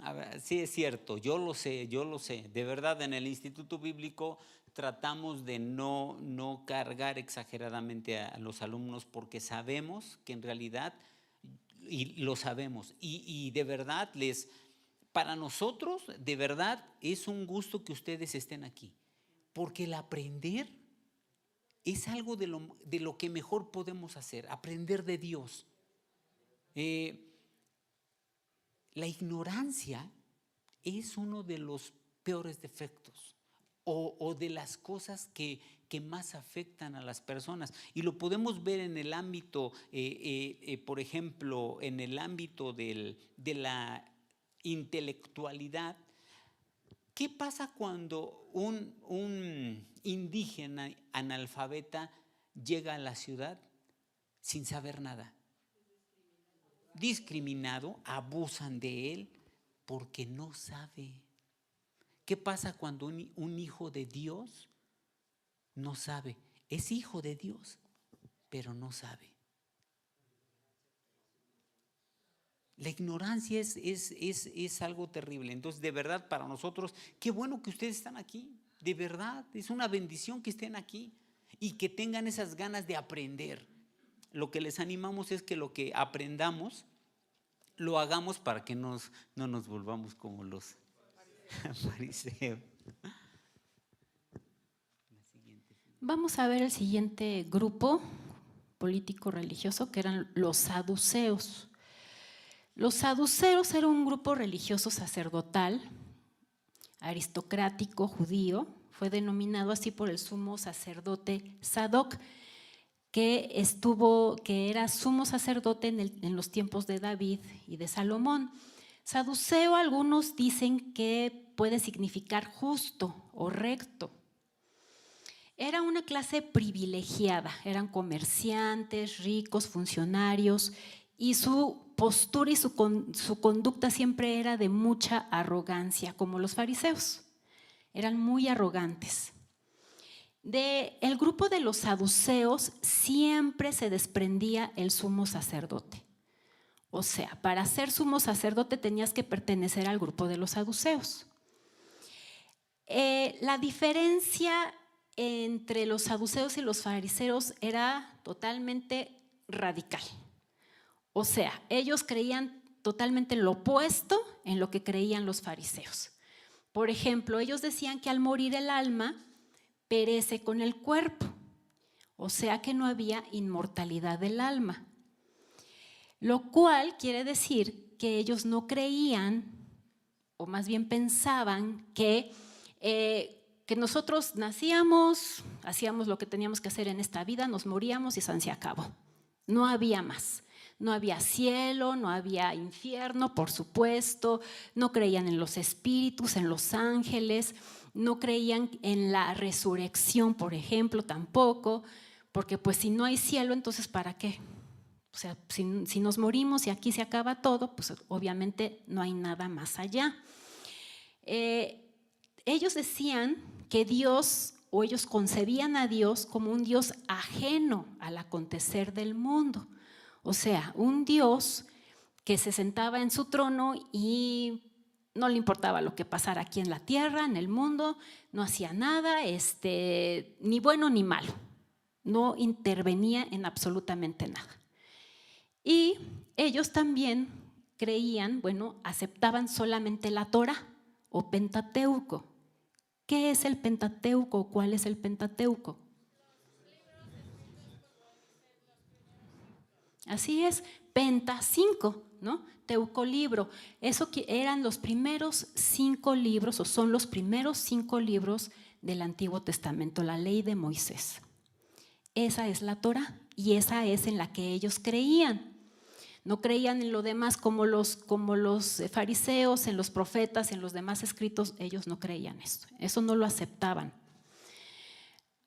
A ver, sí es cierto, yo lo sé. De verdad, en el Instituto Bíblico tratamos de no cargar exageradamente a los alumnos porque sabemos que en realidad, y lo sabemos, y de verdad para nosotros de verdad es un gusto que ustedes estén aquí, porque el aprender es algo de lo que mejor podemos hacer, aprender de Dios. La ignorancia es uno de los peores defectos o de las cosas que más afectan a las personas. Y lo podemos ver en el ámbito, por ejemplo, en el ámbito de la intelectualidad. ¿Qué pasa cuando un indígena analfabeta llega a la ciudad sin saber nada? Discriminado, abusan de él porque no sabe. ¿Qué pasa cuando un hijo de Dios no sabe? Es hijo de Dios, pero no sabe. La ignorancia es algo terrible. Entonces, de verdad, para nosotros, qué bueno que ustedes están aquí. De verdad, es una bendición que estén aquí y que tengan esas ganas de aprender. Lo que les animamos es que lo que aprendamos lo hagamos para que no nos volvamos como los fariseos. Vamos a ver el siguiente grupo político-religioso, que eran los saduceos. Los saduceos eran un grupo religioso sacerdotal, aristocrático, judío. Fue denominado así por el sumo sacerdote Sadoc, que era sumo sacerdote en los tiempos de David y de Salomón. Saduceo, algunos dicen que puede significar justo o recto. Era una clase privilegiada, eran comerciantes, ricos, funcionarios, y su postura y su conducta siempre era de mucha arrogancia, como los fariseos. Eran muy arrogantes. Del grupo de los saduceos siempre se desprendía el sumo sacerdote. O sea, para ser sumo sacerdote tenías que pertenecer al grupo de los saduceos. La diferencia entre los saduceos y los fariseos era totalmente radical. O sea, ellos creían totalmente lo opuesto en lo que creían los fariseos. Por ejemplo, ellos decían que al morir el alma perece con el cuerpo, o sea que no había inmortalidad del alma, lo cual quiere decir que ellos no creían, o más bien pensaban que nosotros nacíamos, hacíamos lo que teníamos que hacer en esta vida, nos moríamos y se acabó. No había más. No había cielo, no había infierno, por supuesto, no creían en los espíritus, en los ángeles, no creían en la resurrección, por ejemplo, tampoco, porque pues si no hay cielo, entonces ¿para qué? O sea, si nos morimos y aquí se acaba todo, pues obviamente no hay nada más allá. Ellos decían que Dios, o ellos concebían a Dios como un Dios ajeno al acontecer del mundo. O sea, un Dios que se sentaba en su trono y no le importaba lo que pasara aquí en la tierra, en el mundo, no hacía nada, ni bueno ni malo, no intervenía en absolutamente nada. Y ellos también creían, aceptaban solamente la Torá o Pentateuco. ¿Qué es el Pentateuco? ¿Cuál es el Pentateuco? Así es, Penta 5, ¿no? Teuco libro. Eso que eran los primeros 5 libros, o son los primeros 5 libros del Antiguo Testamento, la ley de Moisés. Esa es la Torá y esa es en la que ellos creían. No creían en lo demás como los fariseos, en los profetas, en los demás escritos, ellos no creían esto. Eso no lo aceptaban.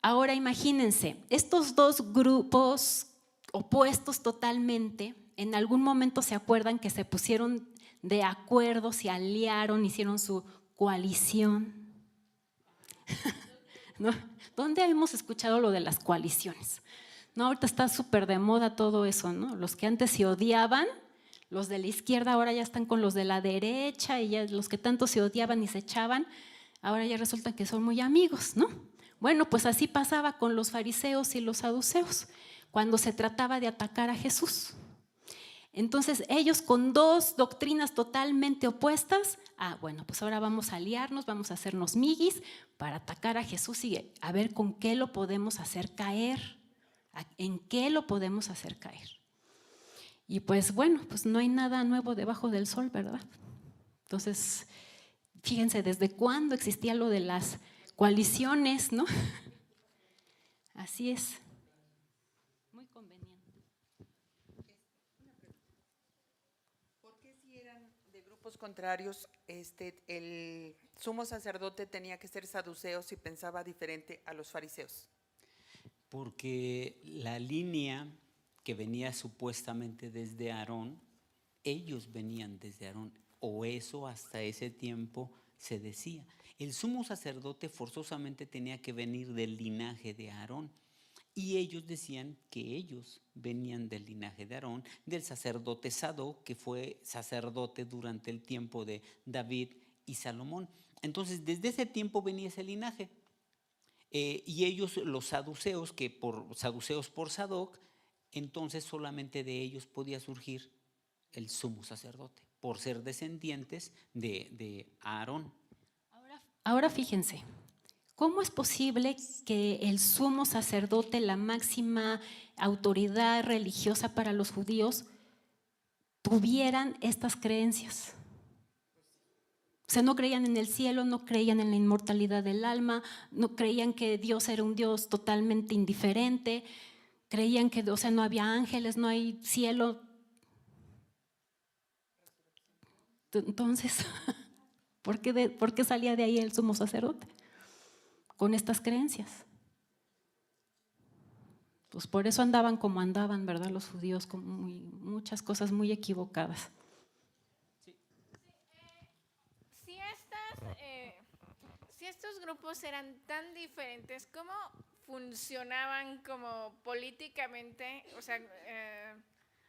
Ahora imagínense, estos dos grupos opuestos totalmente, en algún momento se acuerdan que se pusieron de acuerdo, se aliaron, hicieron su coalición. ¿No? ¿Dónde hemos escuchado lo de las coaliciones? No, ahorita está súper de moda todo eso, ¿no? Los que antes se odiaban, los de la izquierda ahora ya están con los de la derecha, y ya los que tanto se odiaban y se echaban, ahora ya resulta que son muy amigos, ¿no? Bueno, pues así pasaba con los fariseos y los saduceos cuando se trataba de atacar a Jesús. Entonces ellos con dos doctrinas totalmente opuestas, bueno, pues ahora vamos a aliarnos, vamos a hacernos miguis para atacar a Jesús y a ver con qué lo podemos hacer caer, en qué lo podemos hacer caer. Y pues bueno, pues no hay nada nuevo debajo del sol, ¿verdad? Entonces, fíjense, ¿desde cuándo existía lo de las coaliciones, no? Así es. Muy conveniente. ¿Por qué si eran de grupos contrarios, el sumo sacerdote tenía que ser saduceo si pensaba diferente a los fariseos? Porque la línea que venía supuestamente desde Aarón, ellos venían desde Aarón, o eso hasta ese tiempo se decía. El sumo sacerdote forzosamente tenía que venir del linaje de Aarón, y ellos decían que ellos venían del linaje de Aarón, del sacerdote Sadoc, que fue sacerdote durante el tiempo de David y Salomón. Entonces, desde ese tiempo venía ese linaje. Y ellos, los saduceos, saduceos por Sadoc, entonces solamente de ellos podía surgir el sumo sacerdote, por ser descendientes de Aarón. Ahora fíjense, ¿cómo es posible que el sumo sacerdote, la máxima autoridad religiosa para los judíos, tuvieran estas creencias? O sea, no creían en el cielo, no creían en la inmortalidad del alma, no creían que Dios era un Dios totalmente indiferente, creían que, o sea, no había ángeles, no hay cielo. Entonces, ¿por qué salía de ahí el sumo sacerdote con estas creencias? Pues por eso andaban como andaban, ¿verdad? Los judíos con muchas cosas muy equivocadas. Si estos grupos eran tan diferentes, ¿cómo funcionaban como políticamente? O sea,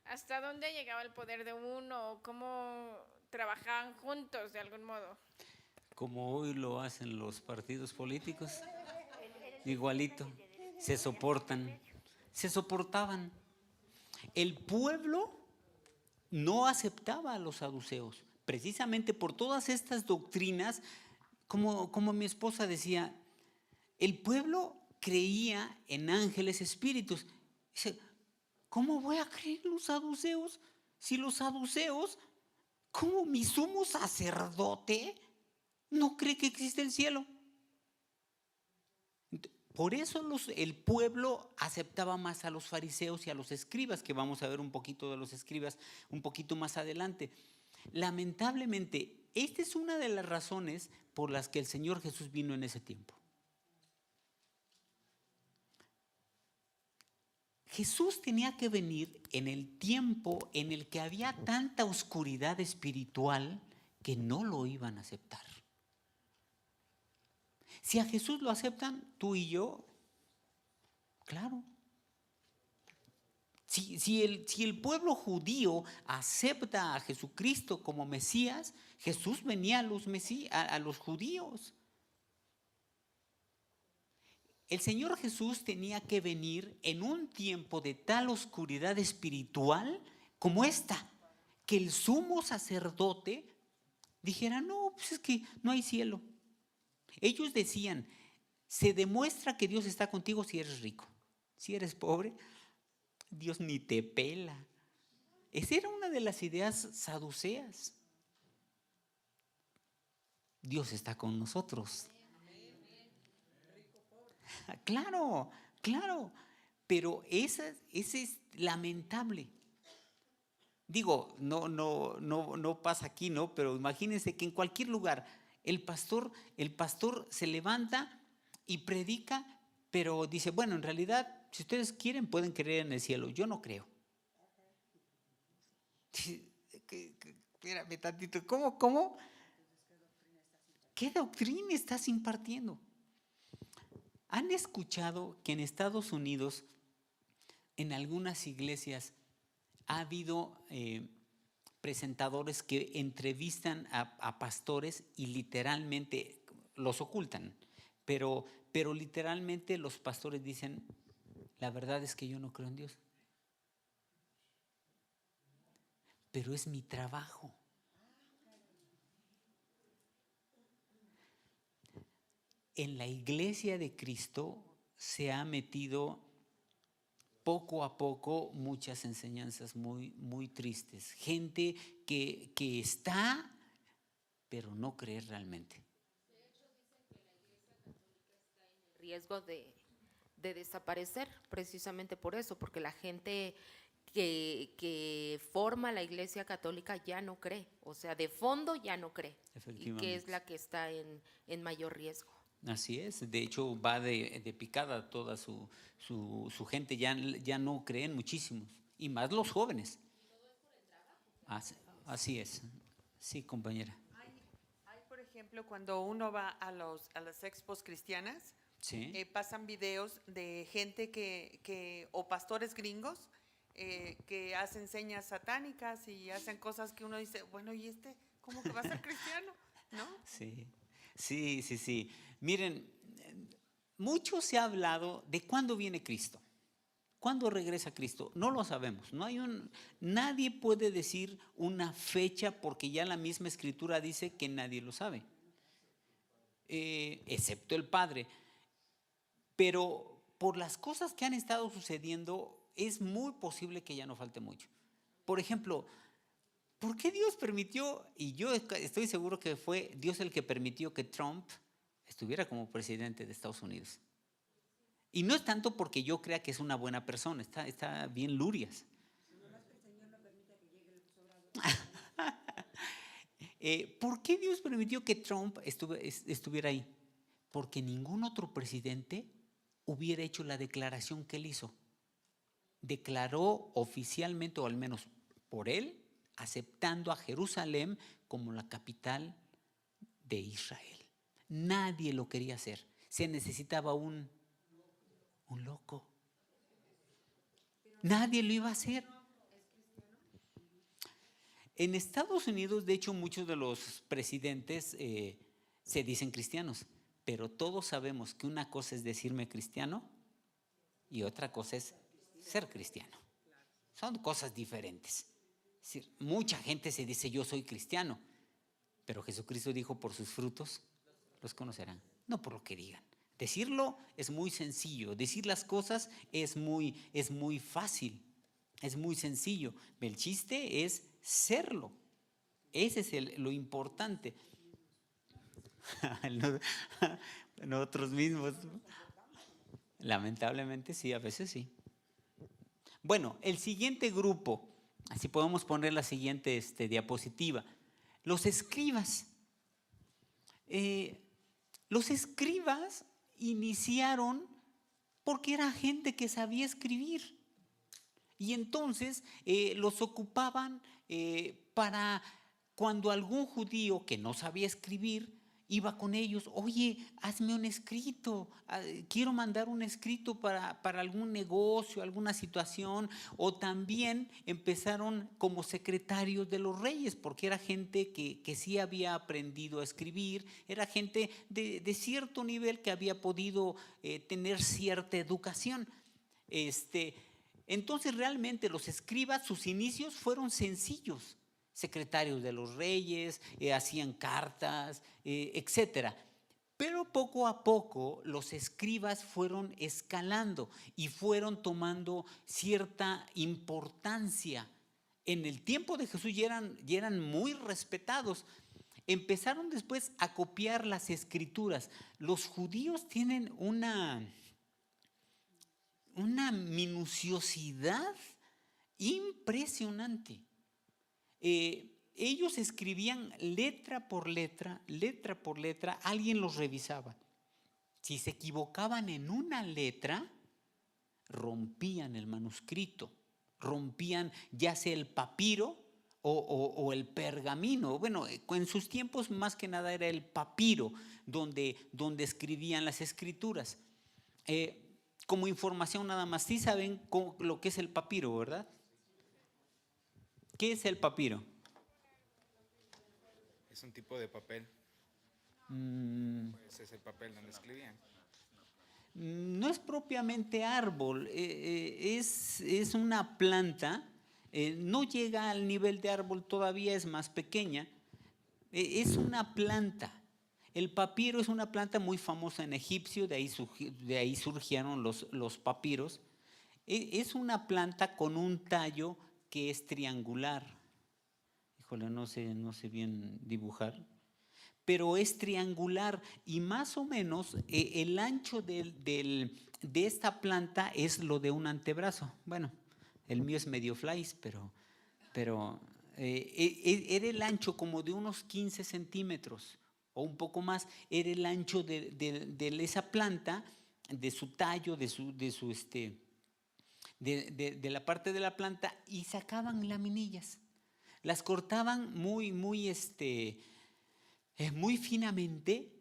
¿hasta dónde llegaba el poder de uno? ¿Cómo trabajaban juntos de algún modo? Como hoy lo hacen los partidos políticos, igualito, se soportaban. El pueblo no aceptaba a los saduceos, precisamente por todas estas doctrinas, como mi esposa decía, el pueblo creía en ángeles, espíritus. Dice, ¿cómo voy a creer en los saduceos? Si los saduceos, ¿cómo mi sumo sacerdote no cree que existe el cielo? Por eso el pueblo aceptaba más a los fariseos y a los escribas, que vamos a ver un poquito de los escribas un poquito más adelante. Lamentablemente, esta es una de las razones por las que el Señor Jesús vino en ese tiempo. Jesús tenía que venir en el tiempo en el que había tanta oscuridad espiritual que no lo iban a aceptar. Si a Jesús lo aceptan, tú y yo, claro. Si el pueblo judío acepta a Jesucristo como Mesías, Jesús venía a los judíos. El Señor Jesús tenía que venir en un tiempo de tal oscuridad espiritual como esta, que el sumo sacerdote dijera, no, pues es que no hay cielo. Ellos decían, se demuestra que Dios está contigo si eres rico. Si eres pobre, Dios ni te pela. Esa era una de las ideas saduceas. Dios está con nosotros. Claro, pero ese es lamentable. Digo, no pasa aquí, ¿no? Pero imagínense que en cualquier lugar el pastor se levanta y predica, pero dice, bueno, en realidad, si ustedes quieren, pueden creer en el cielo. Yo no creo. Espérame tantito, ¿cómo? ¿Qué doctrina estás impartiendo? ¿Han escuchado que en Estados Unidos, en algunas iglesias, ha habido presentadores que entrevistan a pastores y literalmente los ocultan, pero pero literalmente los pastores dicen, la verdad es que yo no creo en Dios. Pero es mi trabajo. En la iglesia de Cristo se ha metido poco a poco muchas enseñanzas muy, muy tristes. Gente que está, pero no cree realmente. Riesgo de desaparecer, precisamente por eso, porque la gente que forma la Iglesia Católica ya no cree, o sea, de fondo ya no cree, y Efectivamente. que es la que está en mayor riesgo. Así es, de hecho va de picada toda su gente, ya no creen muchísimos, y más los jóvenes. Así es, sí, compañera. Hay, por ejemplo, cuando uno va a las expos cristianas, Sí. pasan videos de gente o pastores gringos que hacen señas satánicas y hacen cosas que uno dice, bueno, ¿y cómo que va a ser cristiano? ¿No? Sí. Miren, mucho se ha hablado de cuándo viene Cristo. ¿Cuándo regresa Cristo? No lo sabemos. Nadie puede decir una fecha porque ya la misma Escritura dice que nadie lo sabe, excepto el Padre. Pero por las cosas que han estado sucediendo, es muy posible que ya no falte mucho. Por ejemplo, ¿por qué Dios permitió, y yo estoy seguro que fue Dios el que permitió que Trump estuviera como presidente de Estados Unidos? Y no es tanto porque yo crea que es una buena persona, está bien lurias. ¿Por qué Dios permitió que Trump estuviera ahí? Porque ningún otro presidente hubiera hecho la declaración que él hizo. Declaró oficialmente, o al menos por él, aceptando a Jerusalén como la capital de Israel. Nadie lo quería hacer. Se necesitaba un loco. Nadie lo iba a hacer. En Estados Unidos, de hecho, muchos de los presidentes se dicen cristianos, pero todos sabemos que una cosa es decirme cristiano y otra cosa es ser cristiano. Son cosas diferentes. Es decir, mucha gente se dice yo soy cristiano, pero Jesucristo dijo por sus frutos los conocerán, no por lo que digan. Decirlo es muy sencillo, decir las cosas es muy fácil, es muy sencillo. El chiste es serlo. Ese es lo importante. Nosotros mismos. Lamentablemente sí, a veces sí. Bueno, el siguiente grupo, así podemos poner la siguiente diapositiva. Los escribas. Los escribas iniciaron porque era gente que sabía escribir. Y entonces los ocupaban para cuando algún judío que no sabía escribir iba con ellos, oye, hazme un escrito, quiero mandar un escrito para algún negocio, alguna situación. O también empezaron como secretarios de los reyes, porque era gente que sí había aprendido a escribir, era gente de cierto nivel que había podido tener cierta educación. Entonces realmente los escribas, sus inicios fueron sencillos. Secretarios de los reyes, hacían cartas, etcétera. Pero poco a poco los escribas fueron escalando y fueron tomando cierta importancia. En el tiempo de Jesús ya eran muy respetados. Empezaron después a copiar las escrituras. Los judíos tienen una minuciosidad impresionante. Ellos escribían letra por letra, alguien los revisaba. Si se equivocaban en una letra, rompían el manuscrito, rompían ya sea el papiro o el pergamino. Bueno, en sus tiempos más que nada era el papiro donde escribían las escrituras. Como información nada más, sí saben lo que es el papiro, ¿verdad? ¿Qué es el papiro? Es un tipo de papel. Ese es el papel donde escribían. No es propiamente árbol, es una planta, no llega al nivel de árbol, todavía es más pequeña, es una planta. El papiro es una planta muy famosa en egipcio, de ahí surgieron los papiros. Es una planta con un tallo que es triangular. Híjole, no sé bien dibujar, pero es triangular y más o menos el ancho de esta planta es lo de un antebrazo. Bueno, el mío es medio flies, pero era el ancho como de unos 15 centímetros o un poco más, era el ancho de esa planta, de su tallo, de la parte de la planta, y sacaban laminillas. Las cortaban muy finamente,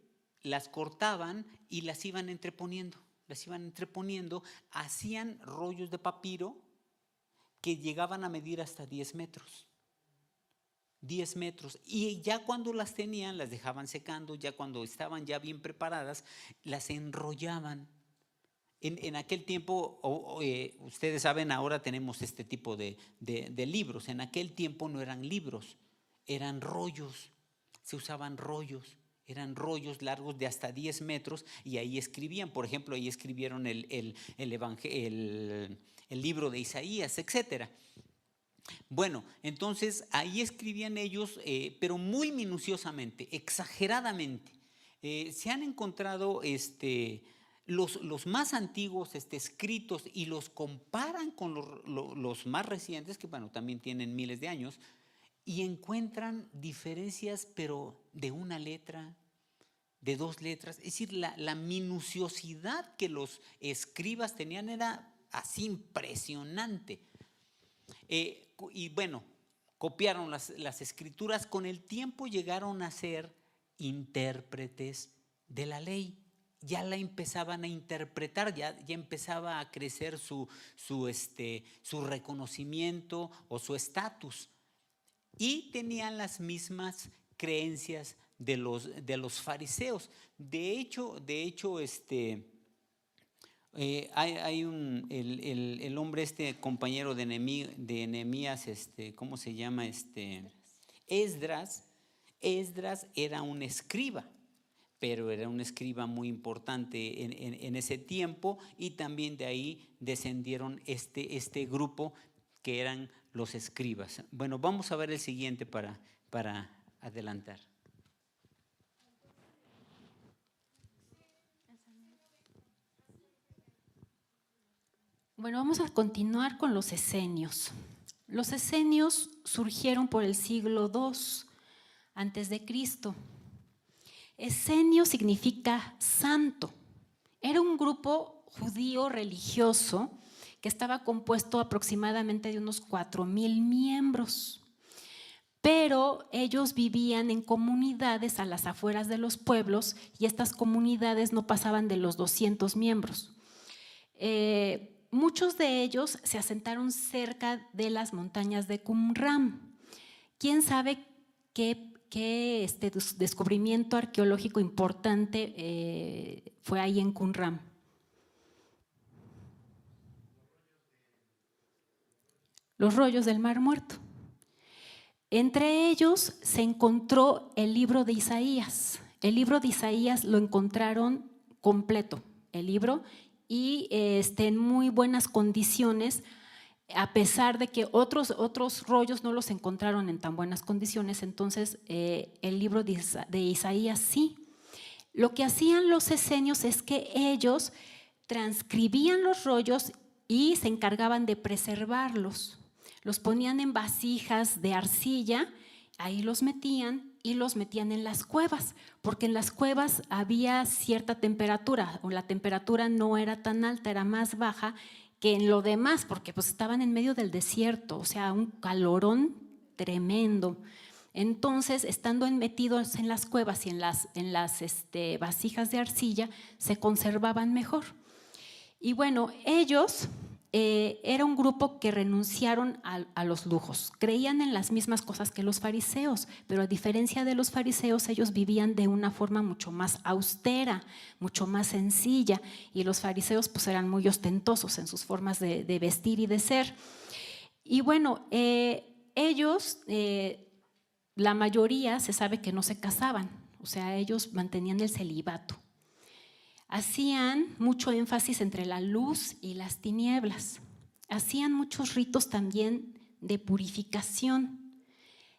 las cortaban y las iban entreponiendo, hacían rollos de papiro que llegaban a medir hasta 10 metros. 10 metros, y ya cuando las tenían, las dejaban secando, ya cuando estaban ya bien preparadas, las enrollaban. En aquel tiempo, ustedes saben, ahora tenemos este tipo de libros. En aquel tiempo no eran libros, eran rollos, se usaban rollos, eran rollos largos de hasta 10 metros y ahí escribían. Por ejemplo, ahí escribieron el libro de Isaías, etcétera. Bueno, entonces ahí escribían ellos, pero muy minuciosamente, exageradamente. Se han encontrado los más antiguos escritos y los comparan con los más recientes, que bueno, también tienen miles de años, y encuentran diferencias, pero de una letra, de 2 letras. Es decir, la minuciosidad que los escribas tenían era así impresionante. Y bueno, copiaron las escrituras, con el tiempo llegaron a ser intérpretes de la ley, ya la empezaban a interpretar, ya empezaba a crecer su reconocimiento o su estatus, y tenían las mismas creencias de los fariseos. De hecho, hay el hombre compañero de Nehemías, ¿cómo se llama? Esdras era un escriba, pero era un escriba muy importante en ese tiempo, y también de ahí descendieron este grupo que eran los escribas. Bueno, vamos a ver el siguiente para adelantar. Bueno, vamos a continuar con los esenios. Los esenios surgieron por el siglo II antes de Cristo. Esenio significa santo. Era un grupo judío religioso que estaba compuesto aproximadamente de unos 4,000 miembros. Pero ellos vivían en comunidades a las afueras de los pueblos, y estas comunidades no pasaban de los 200 miembros. Muchos de ellos se asentaron cerca de las montañas de Qumran. ¿Quién sabe qué descubrimiento arqueológico importante fue ahí en Qumran? Los rollos del Mar Muerto. Entre ellos se encontró el libro de Isaías. El libro de Isaías lo encontraron completo, el libro, y en muy buenas condiciones, a pesar de que otros rollos no los encontraron en tan buenas condiciones. Entonces el libro de Isaías sí. Lo que hacían los esenios es que ellos transcribían los rollos y se encargaban de preservarlos. Los ponían en vasijas de arcilla, ahí los metían y los metían en las cuevas, porque en las cuevas había cierta temperatura, o la temperatura no era tan alta, era más baja que en lo demás, porque pues estaban en medio del desierto, o sea, un calorón tremendo. Entonces, estando metidos en las cuevas y en las vasijas de arcilla, se conservaban mejor. Y bueno, ellos era un grupo que renunciaron a los lujos. Creían en las mismas cosas que los fariseos, pero a diferencia de los fariseos, ellos vivían de una forma mucho más austera, mucho más sencilla, y los fariseos pues eran muy ostentosos en sus formas de vestir y de ser. Y bueno, ellos, la mayoría se sabe que no se casaban, o sea, ellos mantenían el celibato. Hacían mucho énfasis entre la luz y las tinieblas. Hacían muchos ritos también de purificación.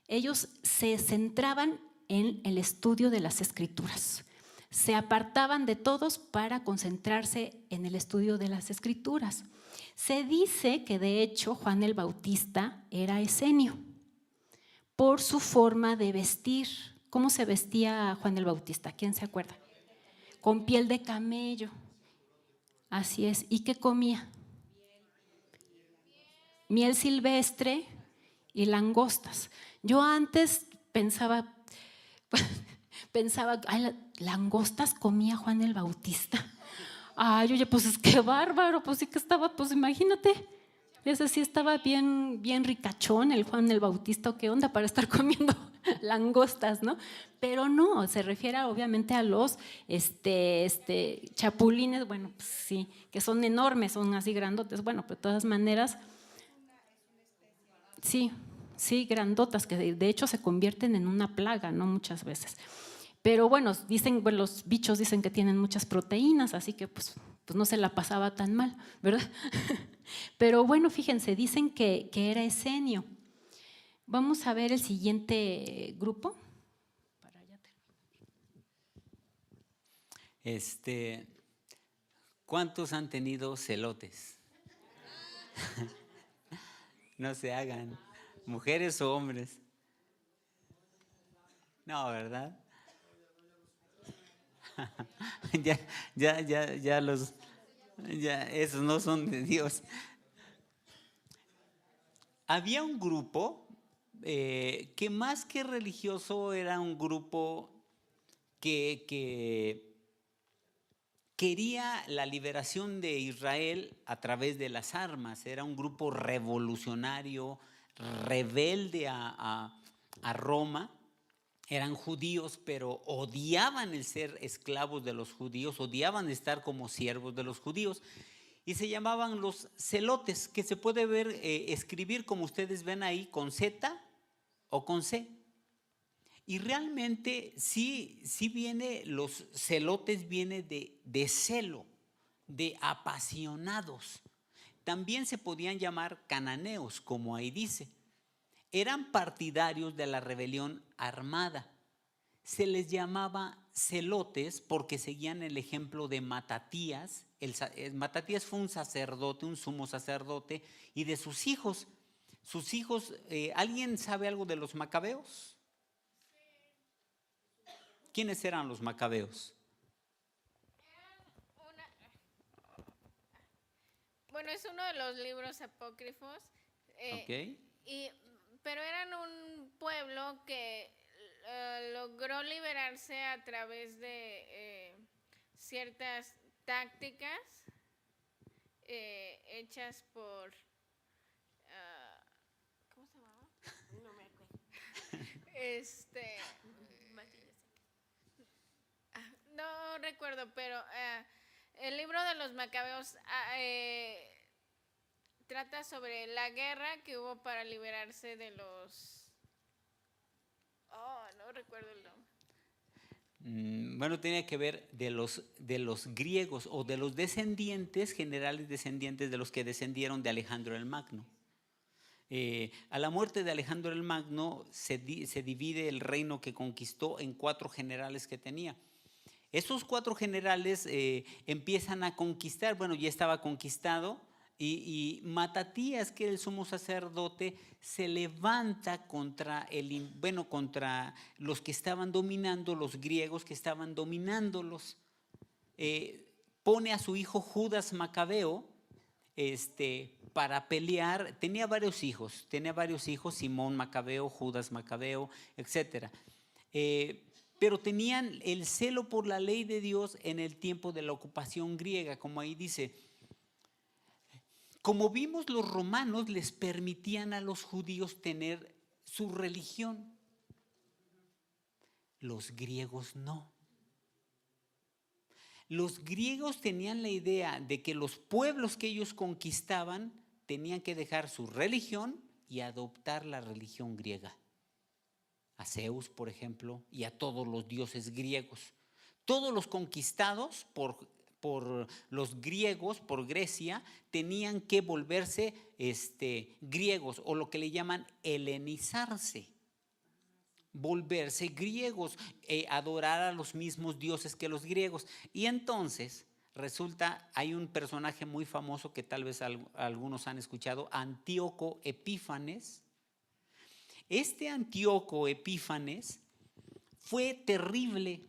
Ellos se centraban en el estudio de las Escrituras. Se apartaban de todos para concentrarse en el estudio de las Escrituras. Se dice que de hecho Juan el Bautista era esenio por su forma de vestir. ¿Cómo se vestía Juan el Bautista? ¿Quién se acuerda? Con piel de camello. Así es. ¿Y qué comía? Miel silvestre y langostas. Yo antes pensaba, ay, langostas comía Juan el Bautista. Ay, oye, pues es que bárbaro, pues sí que estaba, pues imagínate. Ese sí estaba bien ricachón el Juan el Bautista, ¿o qué onda para estar comiendo langostas, no? Pero no, se refiere obviamente a los chapulines, bueno, pues sí, que son enormes, son así grandotes, bueno, pero de todas maneras, sí, grandotas, que de hecho se convierten en una plaga, ¿no? Muchas veces. Pero bueno, dicen, bueno, los bichos dicen que tienen muchas proteínas, así que pues no se la pasaba tan mal, ¿verdad? Pero bueno, fíjense, dicen que era esenio. Vamos a ver el siguiente grupo. Para ya terminar. ¿Cuántos han tenido celotes? No se hagan, mujeres o hombres. No, ¿verdad? ya esos no son de Dios. Había un grupo que más que religioso era un grupo que quería la liberación de Israel a través de las armas. Era un grupo revolucionario, rebelde a Roma. Eran judíos, pero odiaban el ser esclavos de los judíos, odiaban estar como siervos de los judíos, y se llamaban los celotes, que se puede ver, escribir como ustedes ven ahí, con Z o con C. Y realmente sí viene, los celotes viene de celo, de apasionados. También se podían llamar cananeos, como ahí dice. Eran partidarios de la rebelión armada. Se les llamaba celotes porque seguían el ejemplo de Matatías. Matatías fue un sacerdote, un sumo sacerdote, y de sus hijos. Sus hijos, ¿alguien sabe algo de los macabeos? ¿Quiénes eran los macabeos? Bueno, es uno de los libros apócrifos. Okay. Pero eran un pueblo que logró liberarse a través de ciertas tácticas hechas por… ¿cómo se llamaba? No me acuerdo. No recuerdo, pero el libro de los macabeos trata sobre la guerra que hubo para liberarse de los… no recuerdo el nombre. Bueno, tenía que ver de los griegos o de los descendientes, generales descendientes de los que descendieron de Alejandro el Magno. A la muerte de Alejandro el Magno se divide el reino que conquistó en 4 generales que tenía. Esos 4 generales empiezan a conquistar, bueno, ya estaba conquistado, y Matatías, que era el sumo sacerdote, se levanta contra los que estaban dominando, los griegos que estaban dominándolos. Pone a su hijo Judas Macabeo para pelear. Tenía varios hijos, Simón Macabeo, Judas Macabeo, etc. Pero tenían el celo por la ley de Dios en el tiempo de la ocupación griega, como ahí dice. Como vimos, los romanos les permitían a los judíos tener su religión. Los griegos no. Los griegos tenían la idea de que los pueblos que ellos conquistaban tenían que dejar su religión y adoptar la religión griega. A Zeus, por ejemplo, y a todos los dioses griegos. Todos los conquistados por los griegos, por Grecia, tenían que volverse griegos, o lo que le llaman helenizarse. Volverse griegos, adorar a los mismos dioses que los griegos. Y entonces resulta, hay un personaje muy famoso que tal vez algunos han escuchado, Antíoco Epífanes. Este Antíoco Epífanes fue terrible.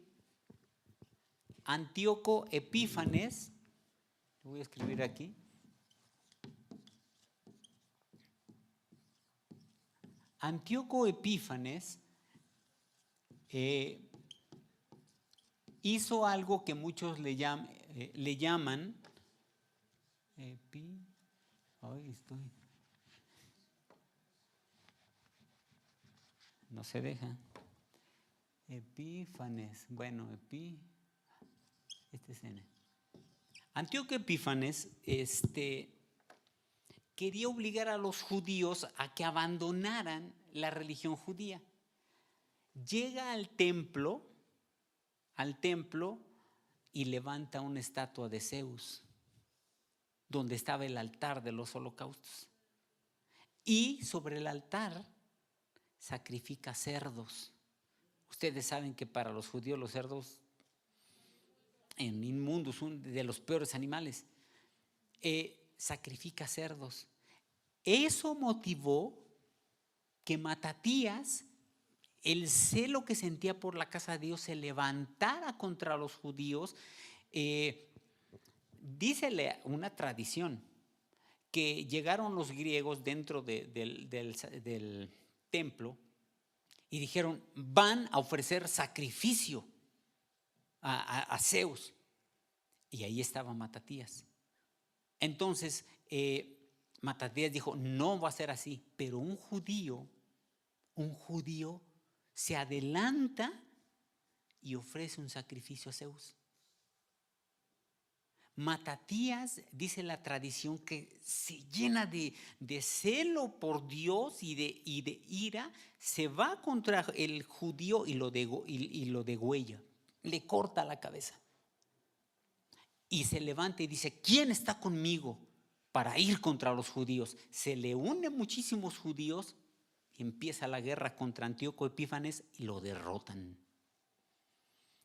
Antíoco Epífanes, lo voy a escribir aquí. Antíoco Epífanes hizo algo que muchos le llaman no se deja. Epífanes, bueno, Antíoco Epífanes quería obligar a los judíos a que abandonaran la religión judía. Llega al templo y levanta una estatua de Zeus, donde estaba el altar de los holocaustos. Y sobre el altar sacrifica cerdos. Ustedes saben que para los judíos los cerdos inmundos son de los peores animales. Sacrifica cerdos. Eso motivó que Matatías, el celo que sentía por la casa de Dios, se levantara contra los judíos. Dícele una tradición que llegaron los griegos dentro del templo y dijeron: van a ofrecer sacrificio a Zeus. Y ahí estaba Matatías. Entonces Matatías dijo: no va a ser así. Pero un judío se adelanta y ofrece un sacrificio a Zeus. Matatías, dice la tradición, que se llena de celo por Dios y de ira, se va contra el judío y lo degüella, le corta la cabeza. Y se levanta y dice: ¿quién está conmigo para ir contra los judíos? Se le unen muchísimos judíos, empieza la guerra contra Antíoco Epífanes y lo derrotan.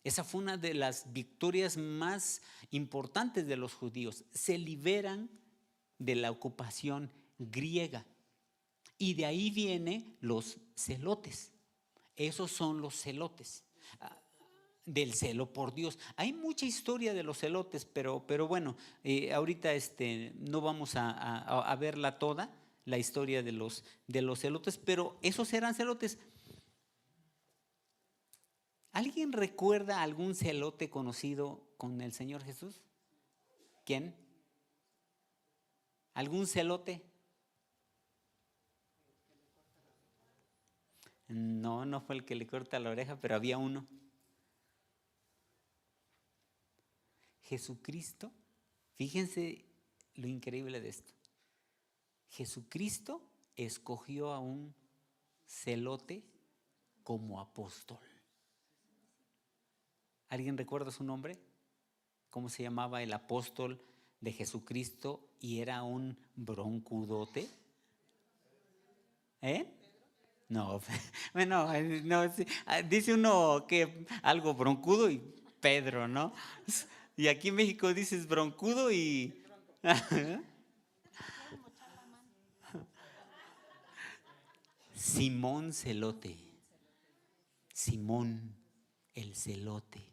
Esa fue una de las victorias más importantes de los judíos. Se liberan de la ocupación griega. Y de ahí vienen los celotes. Esos son los celotes. Del celo por Dios. Hay mucha historia de los celotes, pero bueno, ahorita no vamos a verla toda, la historia de los celotes, pero esos eran celotes. ¿Alguien recuerda algún celote conocido con el Señor Jesús? ¿Quién? ¿Algún celote? No fue el que le corta la oreja, pero había uno. Jesucristo, fíjense lo increíble de esto. Jesucristo escogió a un celote como apóstol. ¿Alguien recuerda su nombre? ¿Cómo se llamaba el apóstol de Jesucristo? Y era un broncudote. No, bueno, no, dice uno que algo broncudo y Pedro, ¿no? Y aquí en México dices broncudo y... Simón Celote. Simón el Celote.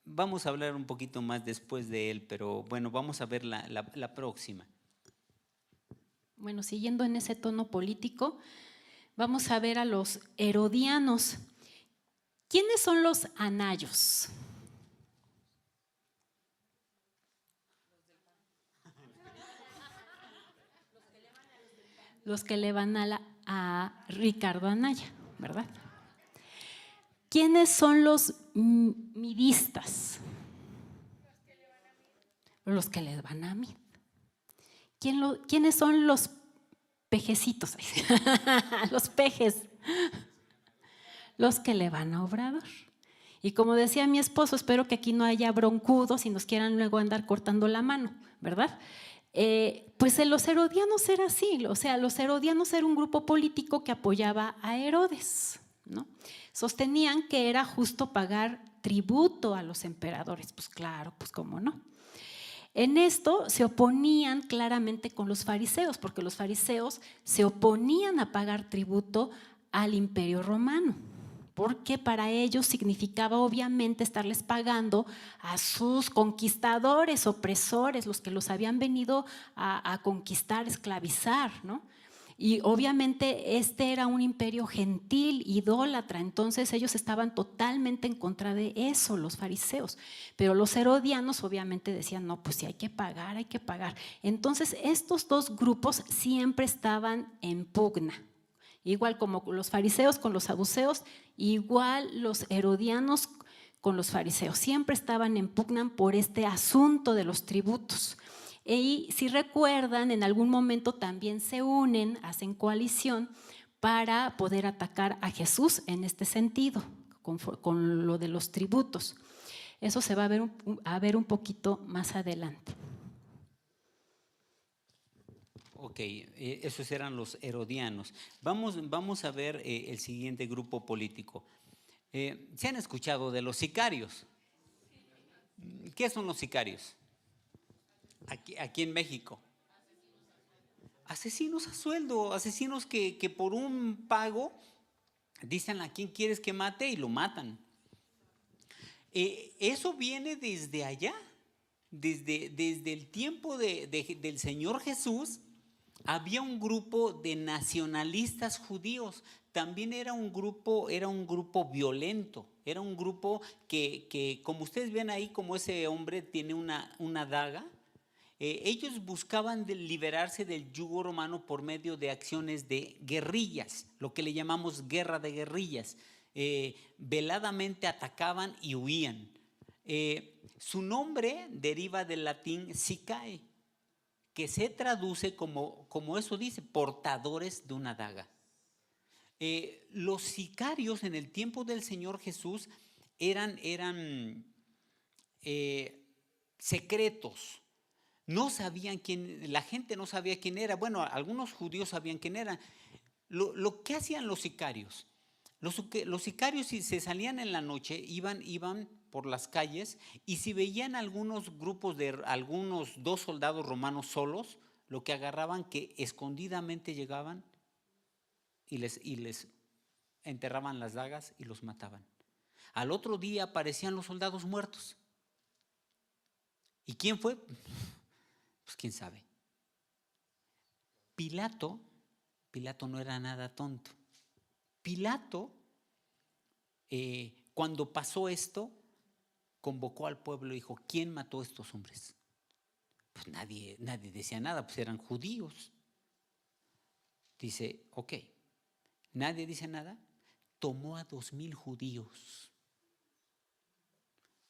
Vamos a hablar un poquito más después de él, pero bueno, vamos a ver la próxima. Bueno, siguiendo en ese tono político, vamos a ver a los herodianos. ¿Quiénes son los anayos? Los que le van a Ricardo Anaya, ¿verdad? ¿Quiénes son los midistas? Los que les van a Mid. ¿Quiénes son los pejecitos? Los pejes. Los que le van a Obrador. Y como decía mi esposo, espero que aquí no haya broncudos y nos quieran luego andar cortando la mano, ¿verdad? Pues en los herodianos era así, o sea, los herodianos era un grupo político que apoyaba a Herodes, ¿no? Sostenían que era justo pagar tributo a los emperadores, pues claro, pues cómo no. En esto se oponían claramente con los fariseos, porque los fariseos se oponían a pagar tributo al Imperio Romano, porque para ellos significaba obviamente estarles pagando a sus conquistadores, opresores, los que los habían venido a conquistar, esclavizar, ¿no? Y obviamente este era un imperio gentil, idólatra, entonces ellos estaban totalmente en contra de eso, los fariseos. Pero los herodianos obviamente decían, no, pues sí hay que pagar, hay que pagar. Entonces estos dos grupos siempre estaban en pugna. Igual como los fariseos con los saduceos, igual los herodianos con los fariseos. Siempre estaban en pugna por este asunto de los tributos. Y si recuerdan, en algún momento también se unen, hacen coalición para poder atacar a Jesús en este sentido, con lo de los tributos. Eso se va a ver un poquito más adelante. Ok, esos eran los herodianos. Vamos a ver el siguiente grupo político. ¿Se han escuchado de los sicarios? ¿Qué son los sicarios? Aquí en México. Asesinos a sueldo, asesinos que por un pago dicen a quién quieres que mate y lo matan. Eso viene desde allá, desde el tiempo del Señor Jesús. Había un grupo de nacionalistas judíos. También era un grupo violento. Era un grupo que como ustedes ven ahí, como ese hombre tiene una daga, ellos buscaban liberarse del yugo romano por medio de acciones de guerrillas, lo que le llamamos guerra de guerrillas. Veladamente atacaban y huían. Su nombre deriva del latín sicae, que se traduce como eso dice, portadores de una daga. Los sicarios en el tiempo del Señor Jesús eran secretos. No sabían la gente no sabía quién era. Bueno, algunos judíos sabían quién eran. Lo que hacían los sicarios. Los sicarios, si se salían en la noche, iban por las calles, y si veían algunos grupos de algunos 2 soldados romanos solos, lo que agarraban, que escondidamente llegaban y les enterraban las dagas y los mataban. Al otro día aparecían los soldados muertos. ¿Y quién fue? Pues quién sabe. Pilato no era nada tonto. Pilato, cuando pasó esto, convocó al pueblo y dijo, ¿quién mató a estos hombres? Pues nadie decía nada, pues eran judíos. Dice, ok, nadie dice nada. Tomó a 2,000 judíos.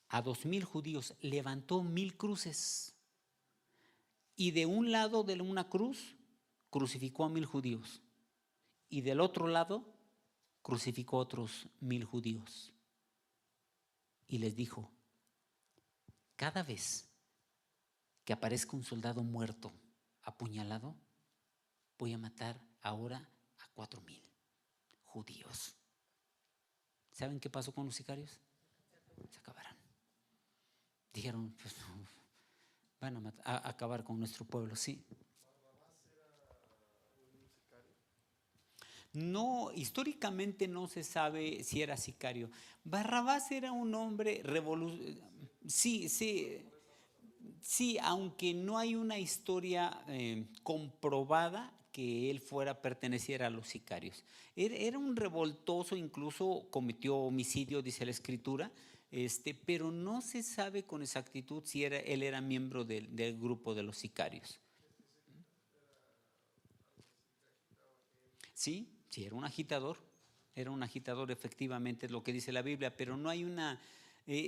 A 2,000 judíos, levantó 1,000 cruces. Y de un lado de una cruz crucificó a 1,000 judíos. Y del otro lado crucificó a otros 1,000 judíos. Y les dijo, cada vez que aparezca un soldado muerto, apuñalado, voy a matar ahora a 4,000 judíos. ¿Saben qué pasó con los sicarios? Se acabaron. Dijeron, pues van a acabar con nuestro pueblo, sí. No, históricamente no se sabe si era sicario. Barrabás era un hombre sí, aunque no hay una historia comprobada que él perteneciera a los sicarios. Era un revoltoso, incluso cometió homicidio, dice la Escritura, pero no se sabe con exactitud si él era miembro del grupo de los sicarios. Sí, sí, era un agitador efectivamente, es lo que dice la Biblia, pero no hay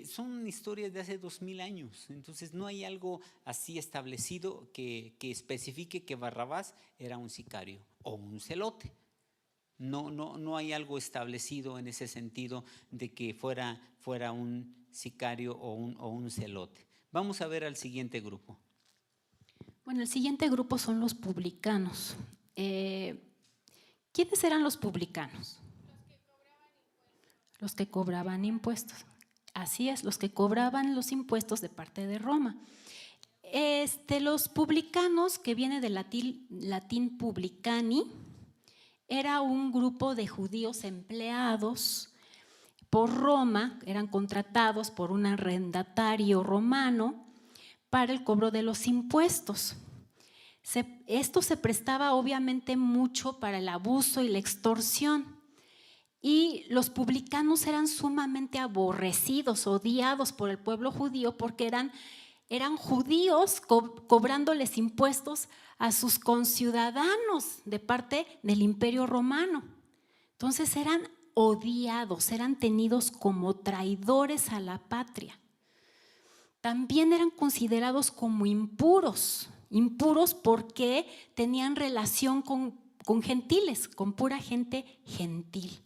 son historias de hace 2000 años, entonces no hay algo así establecido que especifique que Barrabás era un sicario o un celote. No hay algo establecido en ese sentido de que fuera un sicario o un celote. Vamos a ver al siguiente grupo. Bueno, el siguiente grupo son los publicanos. ¿Quiénes eran los publicanos? Los que cobraban impuestos. Así es, los que cobraban los impuestos de parte de Roma. Los publicanos, que viene del latín publicani, era un grupo de judíos empleados por Roma, eran contratados por un arrendatario romano para el cobro de los impuestos. Esto se prestaba obviamente mucho para el abuso y la extorsión. Y los publicanos eran sumamente aborrecidos, odiados por el pueblo judío porque eran judíos cobrándoles impuestos a sus conciudadanos de parte del Imperio Romano. Entonces eran odiados, eran tenidos como traidores a la patria. También eran considerados como impuros porque tenían relación con gentiles, con pura gente gentil.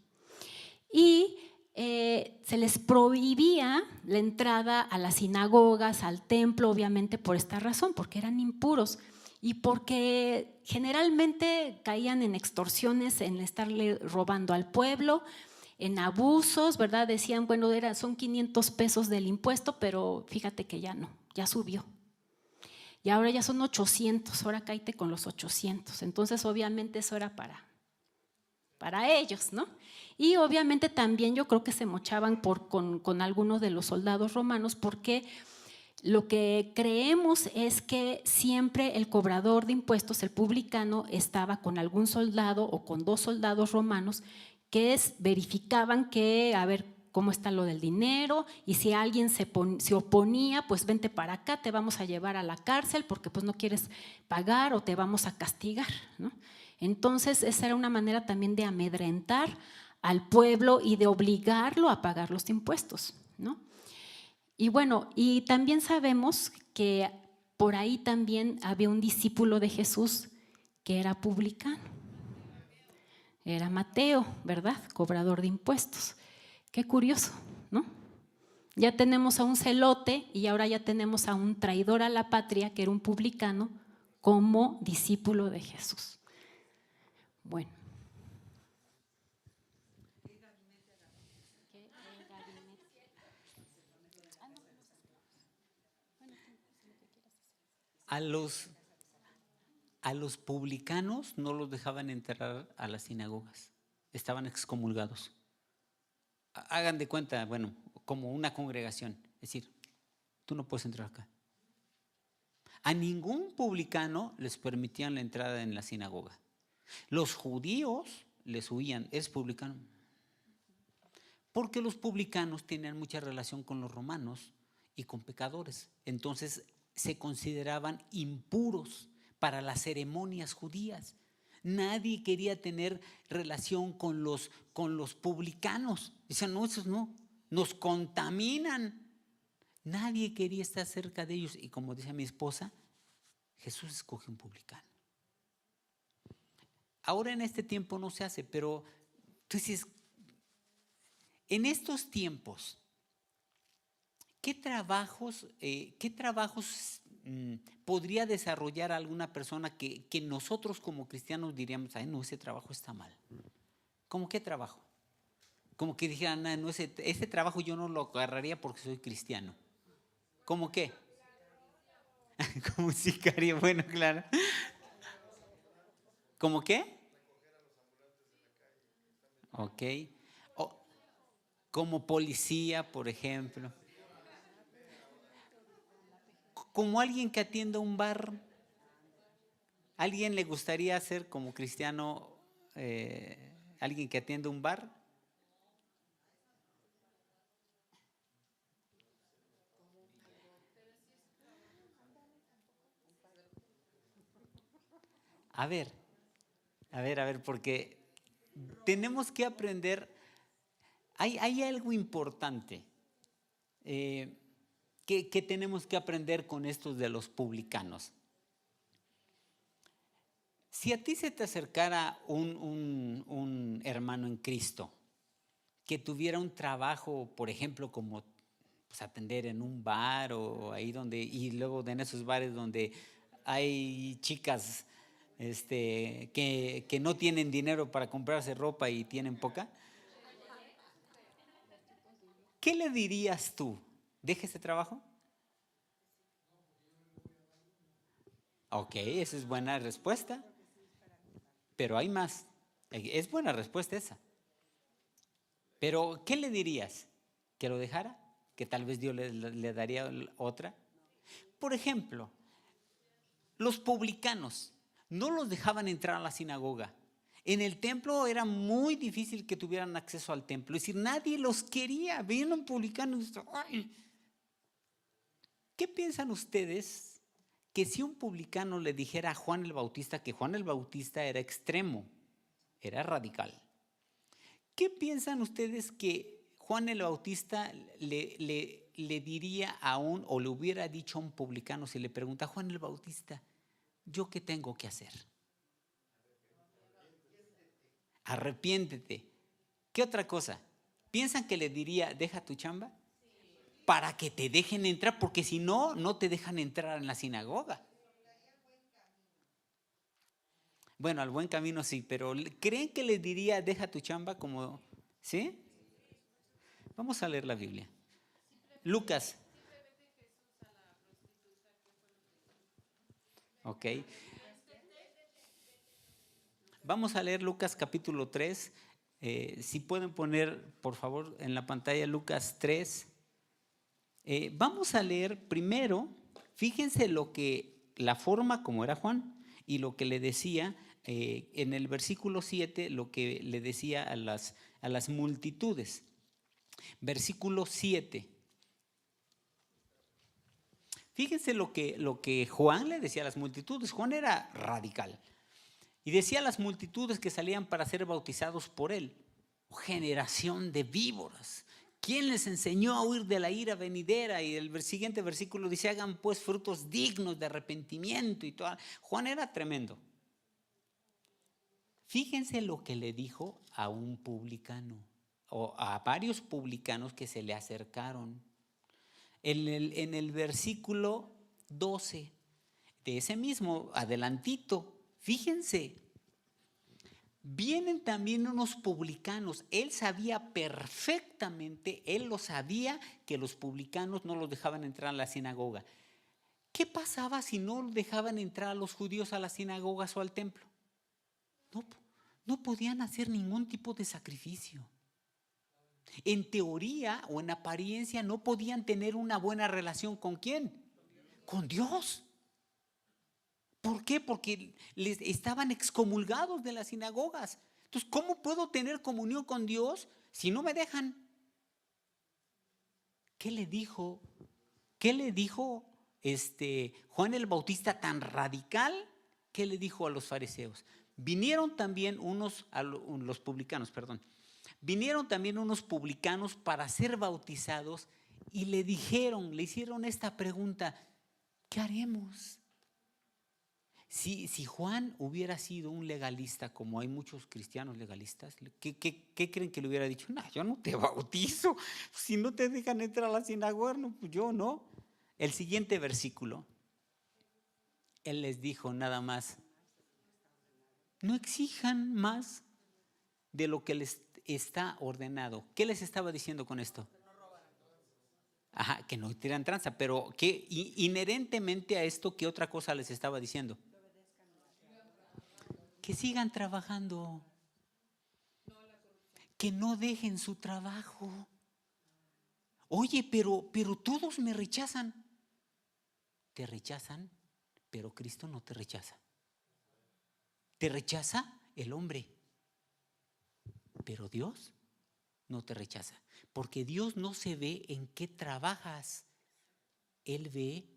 Y se les prohibía la entrada a las sinagogas, al templo, obviamente por esta razón, porque eran impuros y porque generalmente caían en extorsiones, en estarle robando al pueblo, en abusos, ¿verdad? Decían, bueno, son 500 pesos del impuesto, pero fíjate que ya no, ya subió. Y ahora ya son 800, ahora cáete con los 800. Entonces, obviamente eso era para ellos, ¿no? Y obviamente también yo creo que se mochaban con algunos de los soldados romanos porque lo que creemos es que siempre el cobrador de impuestos, el publicano, estaba con algún soldado o con 2 soldados romanos que verificaban que, a ver, cómo está lo del dinero y si alguien se oponía, pues vente para acá, te vamos a llevar a la cárcel porque pues no quieres pagar o te vamos a castigar, ¿no? Entonces esa era una manera también de amedrentar al pueblo y de obligarlo a pagar los impuestos, ¿no? Y bueno, y también sabemos que por ahí también había un discípulo de Jesús que era publicano. Era Mateo, ¿verdad? Cobrador de impuestos. Qué curioso, ¿no? Ya tenemos a un celote y ahora ya tenemos a un traidor a la patria, que era un publicano, como discípulo de Jesús. Bueno. A los publicanos no los dejaban entrar a las sinagogas, estaban excomulgados. Hagan de cuenta, bueno, como una congregación, es decir, tú no puedes entrar acá. A ningún publicano les permitían la entrada en la sinagoga. Los judíos les huían, ¿eres publicano? Porque los publicanos tenían mucha relación con los romanos y con pecadores, entonces se consideraban impuros para las ceremonias judías. Nadie quería tener relación con los publicanos. Dicen, no, esos no, nos contaminan. Nadie quería estar cerca de ellos. Y como dice mi esposa, Jesús escoge un publicano. Ahora en este tiempo no se hace, pero tú dices, en estos tiempos, ¿qué trabajos podría desarrollar alguna persona que nosotros como cristianos diríamos, ay, no, ese trabajo está mal? ¿Cómo qué trabajo? Como que dijeran, no, ese trabajo yo no lo agarraría porque soy cristiano. ¿Cómo qué? Como un sicario, bueno, claro. ¿Cómo qué? Ok. Como policía, por ejemplo. Como alguien que atienda un bar. ¿Alguien le gustaría ser como cristiano alguien que atienda un bar? A ver, porque tenemos que aprender. Hay algo importante que tenemos que aprender con estos de los publicanos. Si a ti se te acercara un hermano en Cristo que tuviera un trabajo, por ejemplo, como pues, atender en un bar o ahí donde, y luego en esos bares donde hay chicas que no tienen dinero para comprarse ropa y tienen poca, ¿qué le dirías tú? ¿Deja ese trabajo? Ok, esa es buena respuesta. Pero hay más. Es buena respuesta esa. Pero, ¿qué le dirías? ¿Que lo dejara? ¿Que tal vez Dios le daría otra? Por ejemplo, los publicanos no los dejaban entrar a la sinagoga. En el templo era muy difícil que tuvieran acceso al templo. Es decir, nadie los quería. Veían a un publicano y decían, ¡ay! ¿Qué piensan ustedes que si un publicano le dijera a Juan el Bautista que Juan el Bautista era extremo, era radical? ¿Qué piensan ustedes que Juan el Bautista le diría o le hubiera dicho a un publicano si le pregunta, Juan el Bautista, ¿yo qué tengo que hacer? Arrepiéntete. ¿Qué otra cosa? ¿Piensan que le diría, deja tu chamba? Para que te dejen entrar, porque si no, no te dejan entrar en la sinagoga. Bueno, al buen camino sí, pero ¿creen que le diría, deja tu chamba? Como, ¿sí? Vamos a leer la Biblia. Lucas. Ok. Vamos a leer Lucas capítulo 3. Si pueden poner, por favor, en la pantalla Lucas 3. Vamos a leer primero, fíjense la forma como era Juan y lo que le decía en el versículo 7, lo que le decía a las multitudes. Versículo 7. Fíjense lo que Juan le decía a las multitudes. Juan era radical y decía a las multitudes que salían para ser bautizados por él, generación de víboras. ¿Quién les enseñó a huir de la ira venidera? Y el siguiente versículo dice, hagan pues frutos dignos de arrepentimiento y todo. Juan era tremendo. Fíjense lo que le dijo a un publicano, o a varios publicanos que se le acercaron. En el versículo 12, de ese mismo, adelantito, fíjense. Vienen también unos publicanos. Él sabía perfectamente, él lo sabía, que los publicanos no los dejaban entrar a la sinagoga. ¿Qué pasaba si no dejaban entrar a los judíos a las sinagogas o al templo? No podían hacer ningún tipo de sacrificio. En teoría o en apariencia no podían tener una buena relación ¿con quién? Con Dios. ¿Por qué? Porque les estaban excomulgados de las sinagogas. Entonces, ¿cómo puedo tener comunión con Dios si no me dejan? ¿Qué le dijo Juan el Bautista tan radical? ¿Qué le dijo a los fariseos? Vinieron también los publicanos, perdón. Vinieron también unos publicanos para ser bautizados y le hicieron esta pregunta, ¿qué haremos? Si Juan hubiera sido un legalista, como hay muchos cristianos legalistas, ¿qué creen que le hubiera dicho? No, yo no te bautizo, si no te dejan entrar a la sinagoga, no, pues yo no. El siguiente versículo, él les dijo nada más, no exijan más de lo que les está ordenado. ¿Qué les estaba diciendo con esto? Ajá, que no tiran tranza, pero que inherentemente a esto, ¿qué otra cosa les estaba diciendo? Que sigan trabajando, que no dejen su trabajo. Oye, pero todos me rechazan. Te rechazan, pero Cristo no te rechaza. Te rechaza el hombre, pero Dios no te rechaza, porque Dios no se ve en qué trabajas, Él ve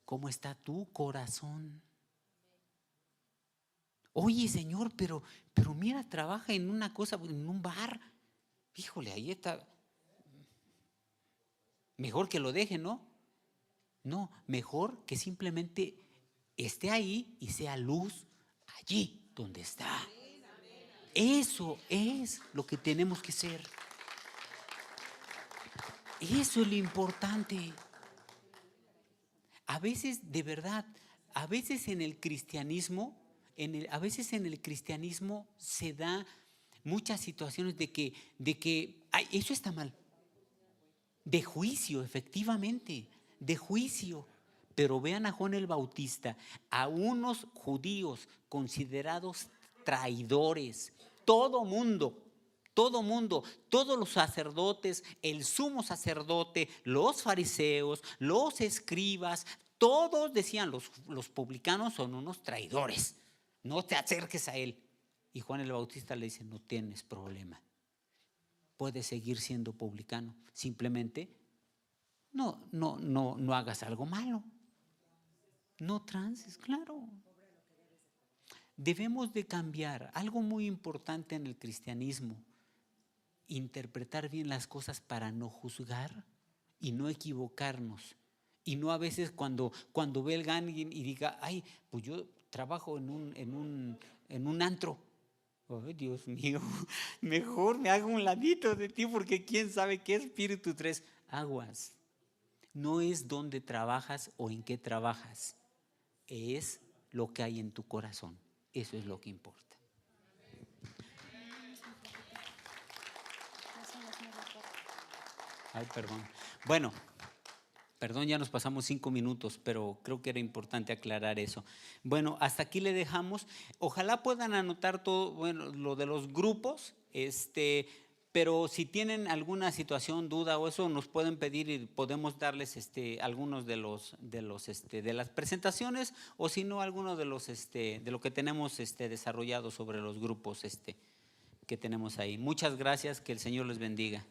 cómo está tu corazón. Oye, señor, pero mira, trabaja en una cosa, en un bar. Híjole, ahí está. Mejor que lo deje, ¿no? No, mejor que simplemente esté ahí y sea luz allí donde está. Eso es lo que tenemos que ser. Eso es lo importante. A veces, de verdad, a veces en el cristianismo, se da muchas situaciones de que ay, eso está mal. De juicio, efectivamente, de juicio. Pero vean a Juan el Bautista, a unos judíos considerados traidores, todo mundo, todos los sacerdotes, el sumo sacerdote, los fariseos, los escribas, todos decían, los publicanos son unos traidores, no te acerques a él. Y Juan el Bautista le dice, no tienes problema, puedes seguir siendo publicano, simplemente no hagas algo malo, no transes, claro. Debemos de cambiar, algo muy importante en el cristianismo, interpretar bien las cosas para no juzgar y no equivocarnos. Y no a veces cuando ve alguien y diga, ay, pues yo trabajo en un antro. Ay, Dios mío, mejor me hago un ladito de ti porque quién sabe qué espíritu traes. Aguas. No es dónde trabajas o en qué trabajas, es lo que hay en tu corazón. Eso es lo que importa. Ay, perdón. Bueno, perdón, ya nos pasamos 5 minutos, pero creo que era importante aclarar eso. Bueno, hasta aquí le dejamos. Ojalá puedan anotar todo, bueno, lo de los grupos, pero si tienen alguna situación, duda o eso, nos pueden pedir y podemos darles algunos de las presentaciones, o si no, algunos de lo que tenemos desarrollado sobre los grupos que tenemos ahí. Muchas gracias, que el Señor les bendiga.